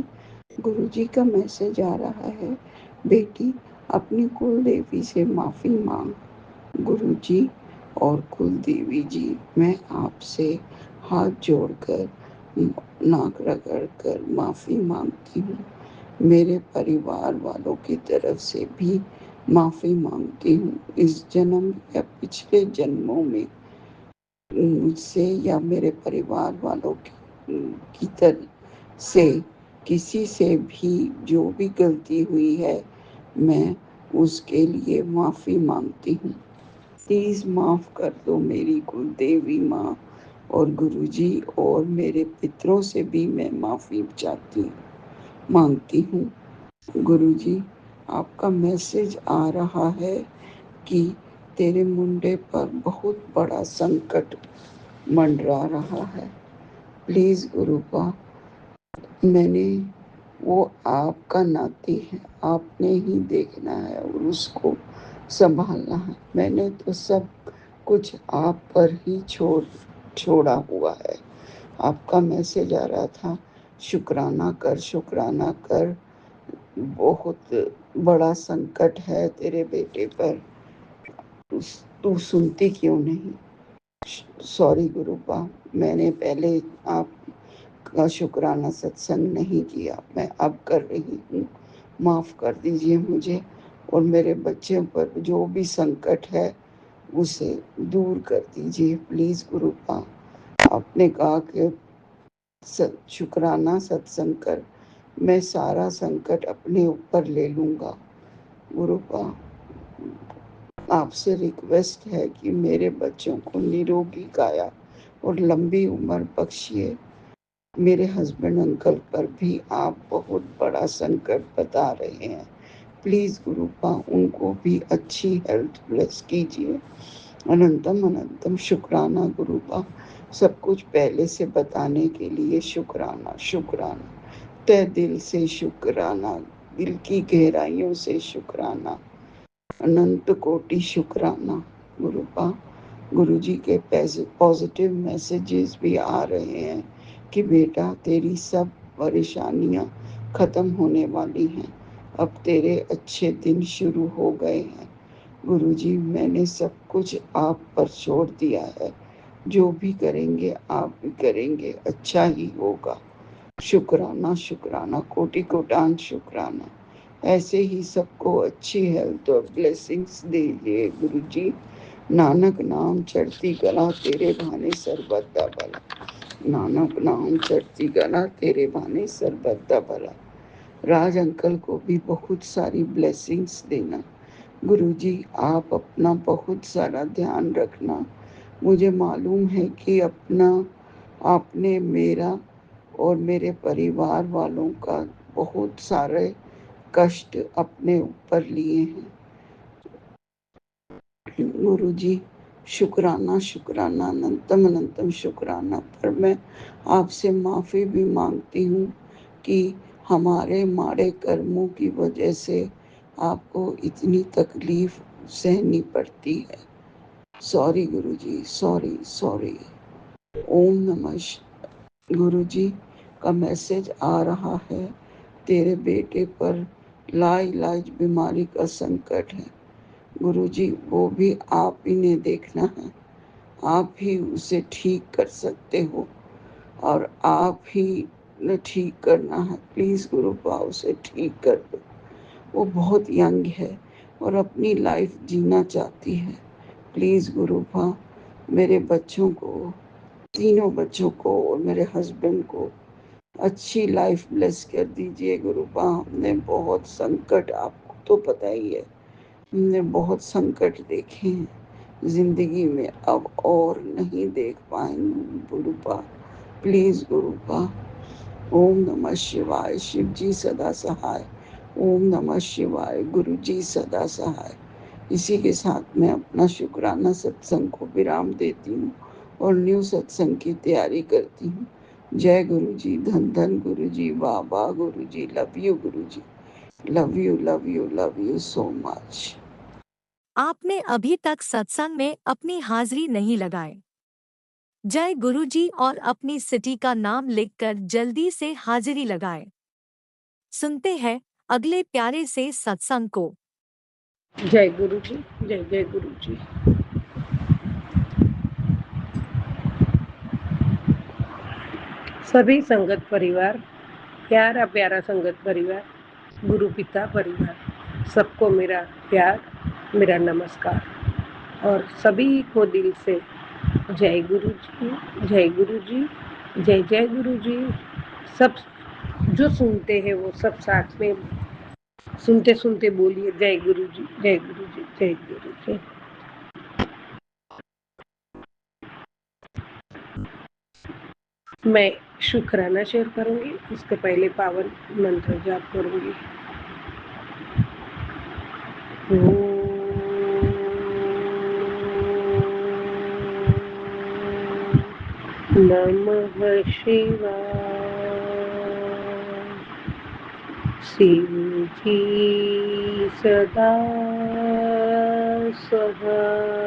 गुरु जी का मैसेज आ रहा है, बेटी अपनी कुल देवी से माफी मांग। गुरु जी और कुल देवी जी, मैं आपसे हाथ जोड़कर नाक रगड़ कर माफी मांगती हूँ। मेरे परिवार वालों की तरफ से भी माफी मांगती हूँ। इस जन्म या पिछले जन्मों में मुझसे या मेरे परिवार वालों की तरफ से किसी से भी जो भी गलती हुई है, मैं उसके लिए माफी मांगती हूँ। प्लीज माफ कर दो मेरी कुल देवी माँ और गुरुजी, और मेरे पितरों से भी मैं माफी मांगती हूँ। गुरुजी, आपका मैसेज आ रहा है कि तेरे मुंडे पर बहुत बड़ा संकट मंडरा रहा है। प्लीज गुरुपा, मैंने वो आपका नाती है, आपने ही देखना है और उसको संभालना है। मैंने तो सब कुछ आप पर ही छोड़ा हुआ है। आपका मैसेज आ रहा था, शुक्राना कर, शुक्राना कर, बहुत बड़ा संकट है तेरे बेटे पर, तू सुनती क्यों नहीं। सॉरी गुरुपा, मैंने पहले आपका शुक्राना सत्संग नहीं किया, मैं अब कर रही हूँ। माफ कर दीजिए मुझे, और मेरे बच्चे पर जो भी संकट है उसे दूर कर दीजिए प्लीज गुरुपा। आपने कहा कि शुक्राना सत्संग कर, मैं सारा संकट अपने ऊपर ले लूँगा। गुरुपा, आपसे रिक्वेस्ट है कि मेरे बच्चों को निरोगी काया और लंबी उम्र बख्शिए। मेरे हस्बैंड अंकल पर भी आप बहुत बड़ा संकट बता रहे हैं। प्लीज गुरुपा, उनको भी अच्छी हेल्थ ब्लेस कीजिए। अनंतम अनंतम शुक्राना गुरुपा, सब कुछ पहले से बताने के लिए शुक्राना, शुक्राना, तहे दिल से शुक्राना, दिल की गहराइयों से शुक्राना, अनंत कोटि शुक्राना गुरुपा। गुरुजी के पॉजिटिव मैसेजेस भी आ रहे हैं कि बेटा तेरी सब परेशानियां खत्म होने वाली हैं, अब तेरे अच्छे दिन शुरू हो गए हैं। गुरुजी, मैंने सब कुछ आप पर छोड़ दिया है, जो भी करेंगे आप भी करेंगे, अच्छा ही होगा। शुक्राना, शुक्राना, कोटि कोटान शुक्राना। ऐसे ही सबको अच्छी हेल्थ और ब्लेसिंग्स दीजिए गुरुजी। नानक नाम चढ़ती कला, तेरे भाने सर्बत दा भला। नानक नाम चढ़ती कला, तेरे भाने सर्बत दा भला। राज अंकल को भी बहुत सारी ब्लेसिंग्स देना। गुरुजी, आप अपना बहुत सारा ध्यान रखना। मुझे मालूम है कि आपने मेरा और मेरे परिवार वालों का बहुत सारे कष्ट अपने ऊपर लिए हैं। गुरुजी, शुक्राना, शुक्राना, अनंतम अनंतम शुक्राना। पर मैं आपसे माफ़ी भी मांगती हूँ कि हमारे माड़े कर्मों की वजह से आपको इतनी तकलीफ सहनी पड़ती है। सॉरी गुरुजी, सॉरी सॉरी। ओम नमः। गुरुजी का मैसेज आ रहा है, तेरे बेटे पर लाइलाज बीमारी का संकट है। गुरुजी, वो भी आप ही ने देखना है, आप ही उसे ठीक कर सकते हो और आप ही ने ठीक करना है। प्लीज गुरुपा, उसे ठीक कर दो। वो बहुत यंग है और अपनी लाइफ जीना चाहती है। प्लीज गुरुपा, मेरे बच्चों को तीनों बच्चों को और मेरे हस्बैंड को अच्छी लाइफ ब्लेस कर दीजिए गुरुपा। हमने बहुत संकट, आपको तो पता ही है, हमने बहुत संकट देखे हैं जिंदगी में, अब और नहीं देख पाएंगे गुरुपा। प्लीज गुरुपा। ओम नमः शिवाय। शिव जी सदा सहाय। ओम नमः शिवाय। गुरु जी सदा सहाय। इसी के साथ मैं अपना शुक्राना सत्संग को विराम देती हूँ और न्यू सत्संग की तैयारी करती हूँ। जय गुरु जी। धन धन गुरु जी। वाह वाह गुरु ji. Love you Guru ji. Love you love you love you so much. आपने अभी तक सत्संग में अपनी हाजिरी नहीं लगाए। जय गुरुजी और अपनी सिटी का नाम लिखकर जल्दी से हाजिरी लगाएं। सुनते हैं अगले प्यारे से सत्संग को। जय गुरु जी। जय जय गुरु जी। सभी संगत परिवार, प्यारा प्यारा संगत परिवार, गुरु पिता परिवार, सबको मेरा प्यार, मेरा नमस्कार और सभी को दिल से जय गुरु जी, जय गुरु जी, जय जय गुरु जी। सब जो सुनते हैं वो सब साथ में सुनते सुनते बोलिए जय गुरु जी, जय गुरु जी, जय गुरु जी। मैं शुक्राना शेयर करूंगी, उसके पहले पावन मंत्र जाप करूंगी। नमः शिवाय। शिव जी सदा सहाय।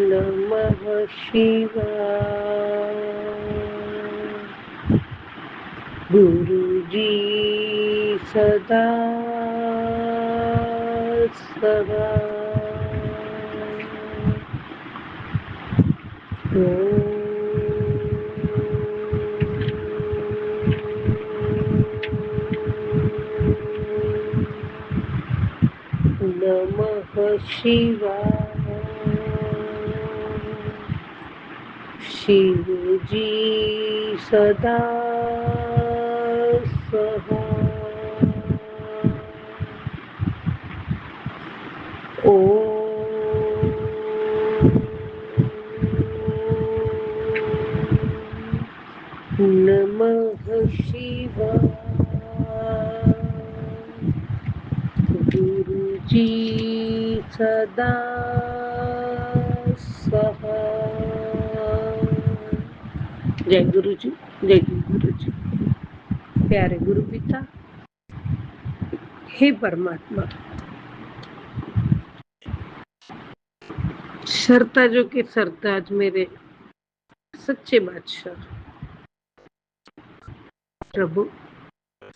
नमः शिवाय। गुरु जी सदा सहाय। नमः शिवाय। शिव जी सदा सहाय। नमः शिवाय। गुरु जी सदा सहाय। जय गुरु जी, जय गुरु जी। प्यारे गुरु पिता, हे परमात्मा, सरताजों के सरताज मेरे सच्चे बादशाह प्रभु,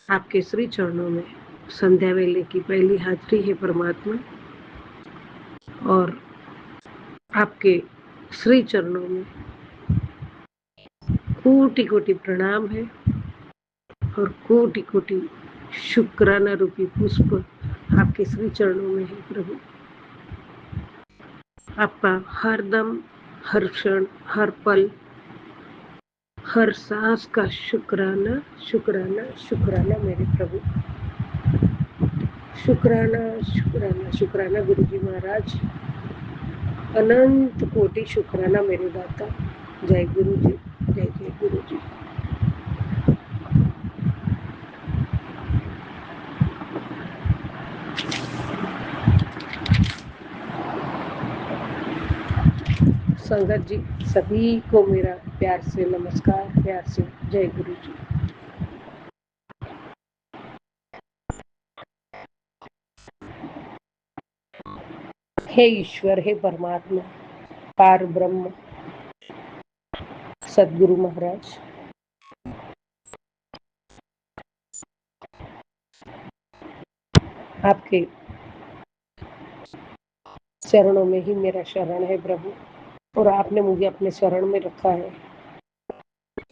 आपके श्री चरणों में संध्या वेले की पहली हाजिरी है परमात्मा, और आपके श्री चरणों में कोटि कोटि प्रणाम है और कोटि कोटि शुक्राना रूपी पुष्प आपके श्री चरणों में है प्रभु। आपका हर दम, हर क्षण, हर पल, हर सांस का शुक्राना शुक्राना शुक्राना मेरे प्रभु। शुक्राना शुक्राना शुक्राना गुरु जी महाराज। अनंत कोटि शुक्राना मेरे दाता। जय गुरु जी, जय जय गुरु जी। संगत जी, सभी को मेरा प्यार से नमस्कार, प्यार से जय गुरु जी। हे ईश्वर, हे परमात्मा, पार ब्रह्म, सदगुरु महाराज, आपके चरणों में ही मेरा शरण है प्रभु, और आपने मुझे अपने शरण में रखा है,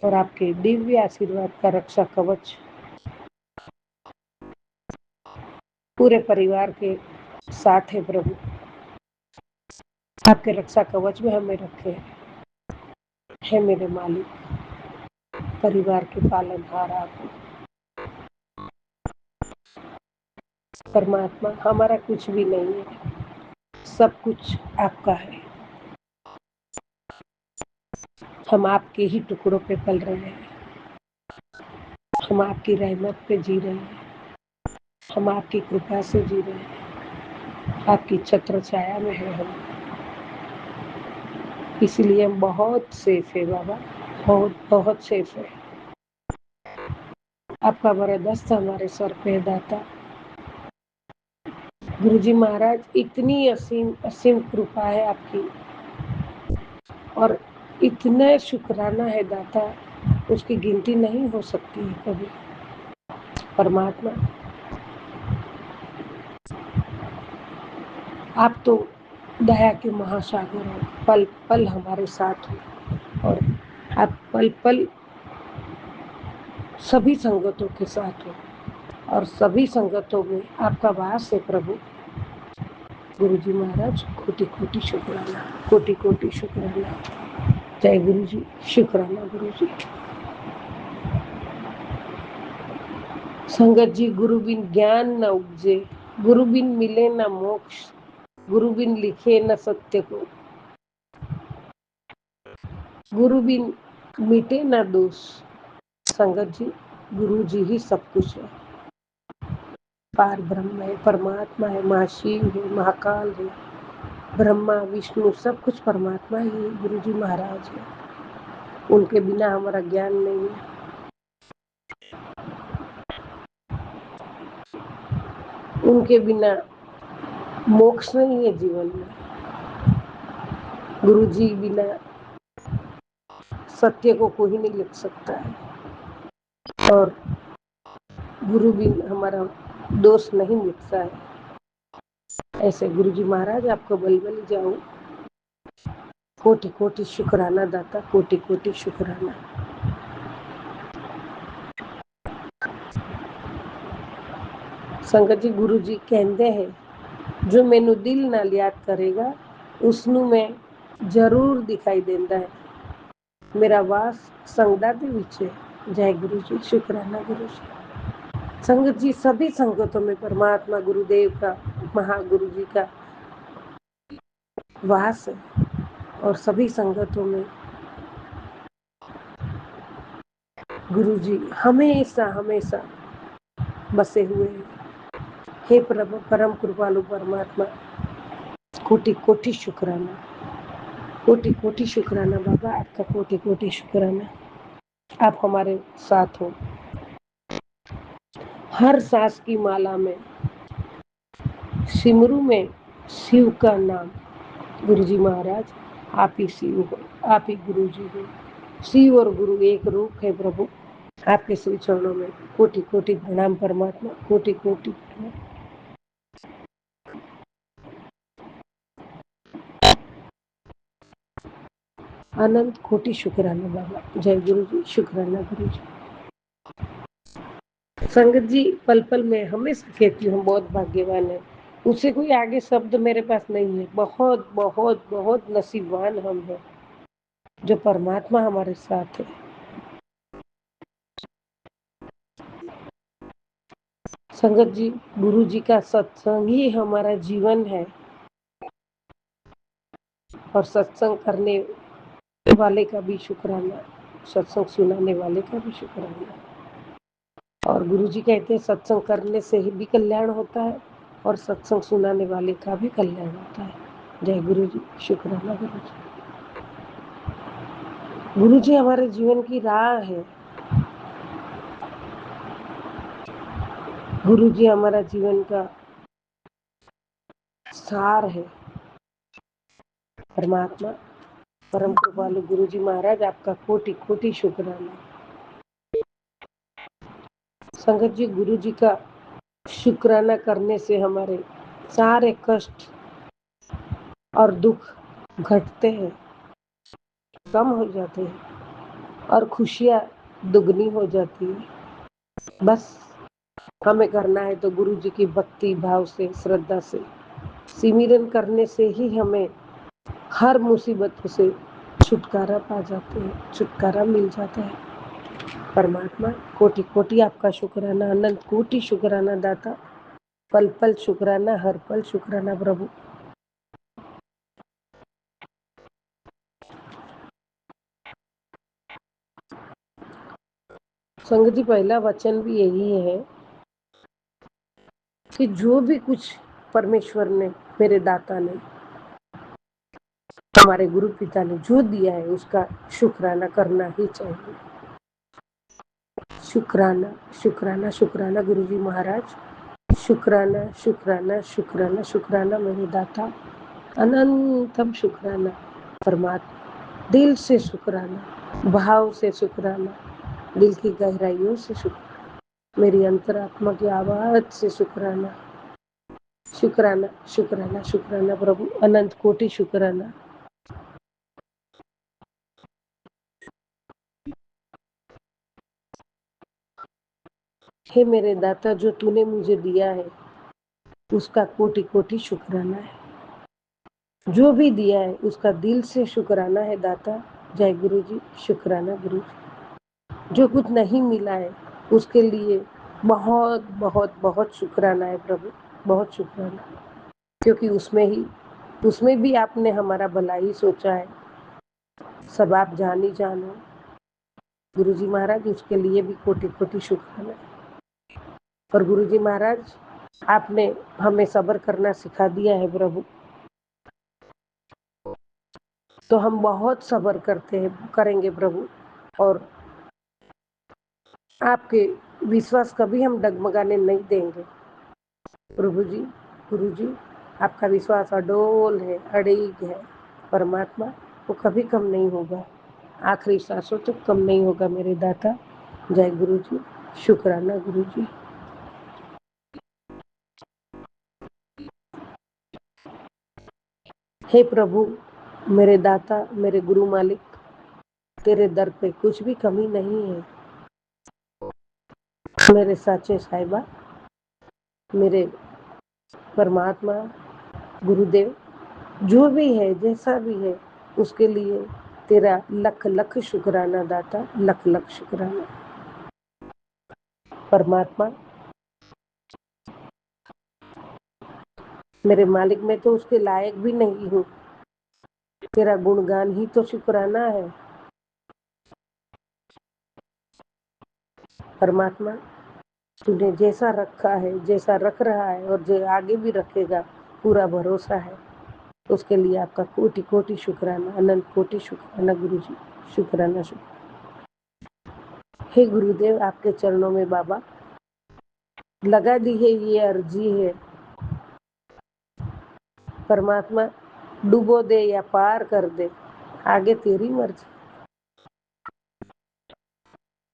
और आपके दिव्य आशीर्वाद का रक्षा कवच पूरे परिवार के साथ है प्रभु। आपके रक्षा कवच में हमें रखे है मेरे मालिक, परिवार के पालनहार आप हो। परमात्मा, हमारा कुछ भी नहीं है, सब कुछ आपका है। हम आपके ही टुकड़ों पे पल रहे हैं, हम आपकी रहमत पे जी रहे हैं, हम आपकी कृपा से जी रहे हैं, आपकी छत्र छाया में है हम, इसलिए हम बहुत सेफ है बाबा, बहुत बहुत सेफ है। आपका बड़ा दस्त हमारे सर पे है दाता। गुरुजी महाराज, इतनी असीम असीम कृपा है आपकी और इतना शुक्राना है दाता, उसकी गिनती नहीं हो सकती है कभी। परमात्मा, आप तो दया के महासागर हो, पल पल हमारे साथ हो और आप पल पल सभी संगतों के साथ हो और सभी संगतों में आपका वास है प्रभु। गुरुजी महाराज, कोटि कोटि शुक्राना, कोटि कोटि शुक्राना। जय गुरुजी, शुक्राना गुरुजी। संगत जी, गुरु बिन ज्ञान न उपजे, गुरु बिन मिले न मोक्ष, गुरु बिन लिखे न सत्य को, गुरु बिन मिटे न दोष। संगत जी, गुरु जी ही सब कुछ है। पार ब्रह्म है, परमात्मा है, महाशिव है, महाकाल है, ब्रह्मा विष्णु सब कुछ परमात्मा ही है। गुरु जी महाराज है, उनके बिना हमारा ज्ञान नहीं है। उनके बिना मोक्ष नहीं है जीवन में। गुरु जी बिना सत्य को कोई नहीं लिख सकता है और गुरु बिन हमारा दोष नहीं मिटता है। ऐसे गुरु जी महाराज, आपको बल बल जाऊं। कोटि कोटि शुक्राना दाता, कोटि कोटि शुक्राना। संगत जी, गुरु जी कहते हैं, जो मैनू दिल नाल याद करेगा उसनू मैं जरूर दिखाई देता है। मेरा वास संगदा दे विच है। जय गुरु जी, शुक्राना गुरु जी। संगत जी, सभी संगतों में परमात्मा गुरुदेव का, महागुरु जी का वास है और सभी संगतों में गुरु जी हमेशा हमेशा बसे हुए हैं। हे प्रभु, परम कृपालु परमात्मा, कोटि कोटि शुक्राना, कोटि कोटि शुक्राना बाबा, आपका कोटि कोटि शुक्राना। आप हमारे साथ हो हर सांस की माला में, सिमरू में शिव का नाम। गुरुजी महाराज, आप ही शिव हो, आप ही गुरु जी हो। शिव और गुरु एक रूप है प्रभु। आपके श्री चरणों में कोटि कोटि प्रणाम परमात्मा, कोटि कोटि प्रणाम। अनंत कोटि शुक्राना बाबा। जय गुरु जी, शुक्राना गुरु जी। संगत जी, पल पल में हमेशा कहती हूँ, बहुत भाग्यवान है। उससे कोई आगे शब्द मेरे पास नहीं है। बहुत बहुत बहुत नसीबवान हम हैं जो परमात्मा हमारे साथ है। संगत जी, गुरु जी का सत्संग ही हमारा जीवन है और सत्संग करने वाले का भी शुक्राना, सत्संग सुनाने वाले का भी शुक्राना। और गुरु जी कहते हैं, सत्संग करने से ही भी कल्याण होता है और सत्संग सुनाने वाले का भी कल्याण होता है। जय गुरु जी, शुक्राना गुरु जी। गुरु जी हमारे जीवन की राह है। गुरु जी हमारा जीवन का सार है। परमात्मा, परम कृपालु गुरु जी महाराज, आपका कोटि कोटि शुक्राना। संगत जी, गुरु जी का शुक्राना करने से हमारे सारे कष्ट और दुख घटते हैं, कम हो जाते हैं और खुशियाँ दुगनी हो जाती है। बस हमें करना है तो गुरु जी की भक्ति भाव से, श्रद्धा से सिमरन करने से ही हमें हर मुसीबत से छुटकारा पा जाते हैं, छुटकारा मिल जाता है। परमात्मा कोटि कोटि आपका शुक्राना, अनंत कोटि शुक्राना दाता, पल पल शुक्राना, हर पल शुक्राना प्रभु। संगत जी, पहला वचन भी यही है कि जो भी कुछ परमेश्वर ने, मेरे दाता ने, हमारे गुरु पिता ने जो दिया है उसका शुक्राना करना ही चाहिए। शुक्राना शुक्राना शुक्राना गुरुजी महाराज, शुक्राना शुक्राना शुक्राना शुक्राना मेरे दाता, अनंतम शुक्राना परमात्मा, दिल से शुक्राना, भाव से शुक्राना, दिल की गहराइयों से शुक्राना, मेरी अंतरात्मा की आवाज से शुक्राना, शुक्राना शुक्राना शुक्राना प्रभु, अनंत कोटि शुक्राना। हे मेरे दाता, जो तूने मुझे दिया है उसका कोटि कोटि शुक्राना है। जो भी दिया है उसका दिल से शुक्राना है दाता। जय गुरु जी, शुक्राना गुरु जी। जो कुछ नहीं मिला है उसके लिए बहुत बहुत बहुत शुक्राना है प्रभु, बहुत शुक्राना, क्योंकि उसमें भी आपने हमारा भला ही सोचा है। सब आप जानी जानो गुरु जी महाराज, उसके लिए भी कोटि कोटि शुक्राना है। और गुरु जी महाराज, आपने हमें सब्र करना सिखा दिया है प्रभु, तो हम बहुत सब्र करेंगे प्रभु, और आपके विश्वास कभी हम डगमगाने नहीं देंगे प्रभु जी। गुरु जी, आपका विश्वास अडोल है, अड़िग है परमात्मा, वो कभी कम नहीं होगा, आखिरी सांसों तक कम नहीं होगा मेरे दाता। जय गुरु जी, शुक्राना गुरु जी। हे प्रभु, मेरे दाता, मेरे गुरु मालिक, तेरे दर पे कुछ भी कमी नहीं है। मेरे साचे साहिबा, मेरे परमात्मा, गुरुदेव, जो भी है, जैसा भी है, उसके लिए तेरा लख लख शुक्राना दाता, लख लख शुक्राना परमात्मा। मेरे मालिक, मैं तो उसके लायक भी नहीं हूँ, तेरा गुणगान ही तो शुक्राना है परमात्मा। तूने जैसा रखा है, जैसा रख रहा है और जो आगे भी रखेगा, पूरा भरोसा है। उसके लिए आपका कोटि कोटि शुक्राना, अनंत कोटि शुक्राना गुरु जी, शुक्राना शुक्राना। हे गुरुदेव, आपके चरणों में बाबा लगा दी है ये अर्जी है परमात्मा, डुबो दे या पार कर दे, आगे तेरी मर्जी।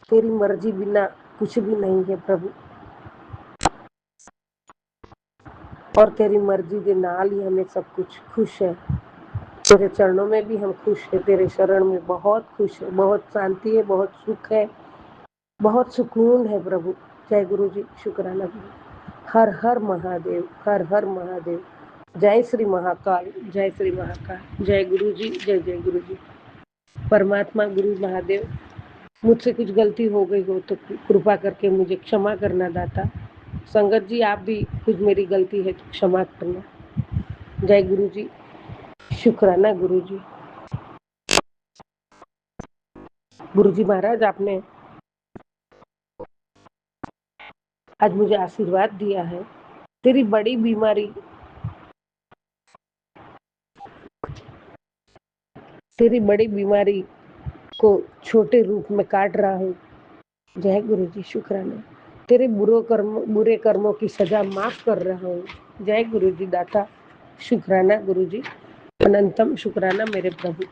तेरी मर्जी बिना कुछ भी नहीं है प्रभु, और तेरी मर्जी के नाल ही हमें सब कुछ खुश है। तेरे चरणों में भी हम खुश है, तेरे शरण में बहुत खुश है, बहुत शांति है, बहुत सुख है, बहुत सुकून है प्रभु। जय गुरु जी, शुक्राना गुरु। हर हर महादेव, हर हर महादेव। जय श्री महाकाल, जय श्री महाकाल। जय गुरु जी, जय जय गुरु जी। परमात्मा गुरु महादेव, मुझसे कुछ गलती हो गई हो तो कृपा करके मुझे क्षमा करना दाता। संगत जी, आप भी कुछ मेरी गलती है तो क्षमा करना। जय गुरु जी, शुक्राना गुरु जी। गुरु जी महाराज, आपने आज मुझे आशीर्वाद दिया है। तेरी बड़ी बीमारी को छोटे रूप में काट रहा हूँ। जय गुरु जी, शुक्राना। तेरे बुरे कर्मों की सजा माफ कर रहा हूँ। जय गुरु जी दाता, शुक्राना गुरु जी, अनंतम शुक्राना मेरे प्रभु।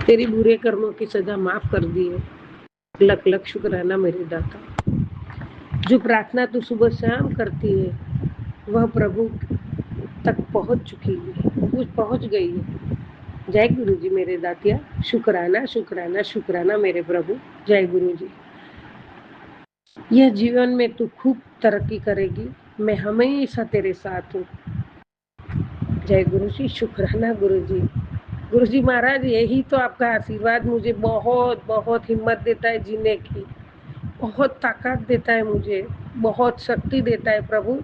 तेरी बुरे कर्मों की सजा माफ कर दी है, लख लख शुक्राना मेरे दाता। जो प्रार्थना तू सुबह शाम करती है वह प्रभु तक पहुंच चुकी है, वो पहुंच गई है। जय गुरु जी मेरे दातिया, शुक्राना शुक्राना शुक्राना मेरे प्रभु। जय गुरु जी। यह जीवन में तू खूब तरक्की करेगी, मैं हमेशा तेरे साथ हूँ। जय गुरु जी। शुक्राना गुरु जी। गुरु जी महाराज, यही तो आपका आशीर्वाद मुझे बहुत बहुत हिम्मत देता है जीने की, बहुत ताकत देता है, मुझे बहुत शक्ति देता है प्रभु।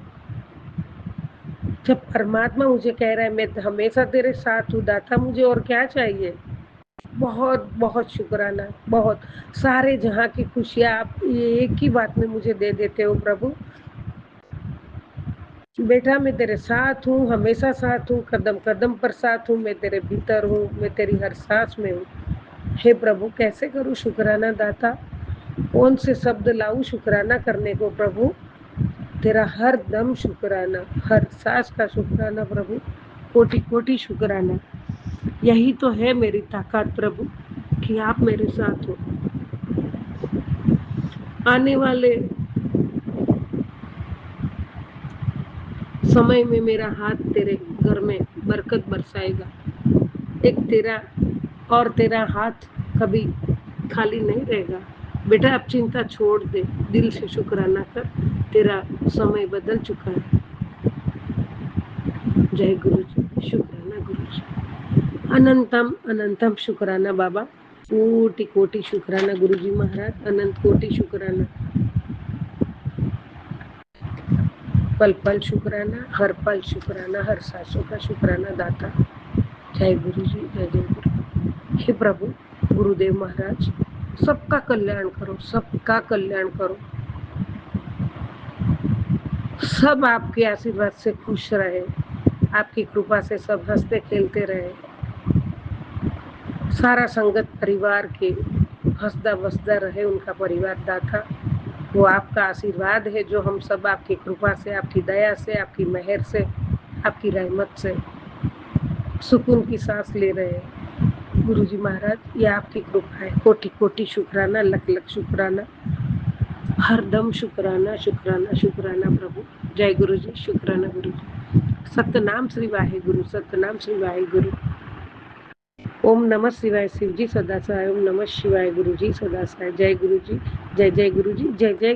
जब परमात्मा मुझे कह रहा है मैं हमेशा तेरे साथ हूँ दाता, मुझे और क्या चाहिए। बहुत बहुत शुक्राना, बहुत सारे जहाँ की खुशियाँ आप ये एक ही बात में मुझे दे देते हो प्रभु। बेटा मैं तेरे साथ हूँ, हमेशा साथ हूँ, कदम कदम पर साथ हूँ, मैं तेरे भीतर हूँ, मैं तेरी हर सांस में हूँ। हे प्रभु, कैसे करूँ शुक्राना दाता, कौन से शब्द लाऊं शुक्राना करने को प्रभु। तेरा हर दम शुक्राना, हर सांस का शुक्राना प्रभु, कोटि कोटि शुक्राना। यही तो है मेरी ताकत प्रभु कि आप मेरे साथ हो। आने वाले समय में मेरा हाथ तेरे घर में बरकत बरसाएगा। एक तेरा हाथ कभी खाली नहीं रहेगा। बेटा अब चिंता छोड़ दे, दिल से शुक्राना कर, तेरा समय बदल चुका है। जय गुरु जी। शुक्राना गुरु जी। अनंतम अनंतम शुक्राना बाबा, कोटि कोटि शुक्राना गुरु जी महाराज, अनंत कोटि शुक्राना। पल पल शुक्राना, हर पल शुक्राना, हर सांसों का शुक्राना दाता। जय गुरु जी, जय जय गुरु। हे प्रभु गुरुदेव महाराज, सबका कल्याण करो, सबका कल्याण करो। सब आपके आशीर्वाद से खुश रहे, आपकी कृपा से सब हंसते खेलते रहे। सारा संगत परिवार के हंसदा बसदा रहे, उनका परिवार दाता। वो आपका आशीर्वाद है जो हम सब आपकी कृपा से, आपकी दया से, आपकी मेहर से, आपकी रहमत से सुकून की सांस ले रहे हैं। गुरु जी महाराज, ये आपकी कृपा है। कोटि कोटि शुक्राना, लख लख शुक्राना, हर दम शुक्राना शुक्राना शुक्राना प्रभु। जय गुरु जी। शुक्राना गुरु जी। सतनाम श्री वाहेगुरु, सतनाम श्री वाहेगुरु। ओम नमः शिवाय शिव जी सदा सहाय, ओम नमः शिवाय गुरु जी सदा सहाय। जय गुरु जी, जय जय गुरु जी, जय जय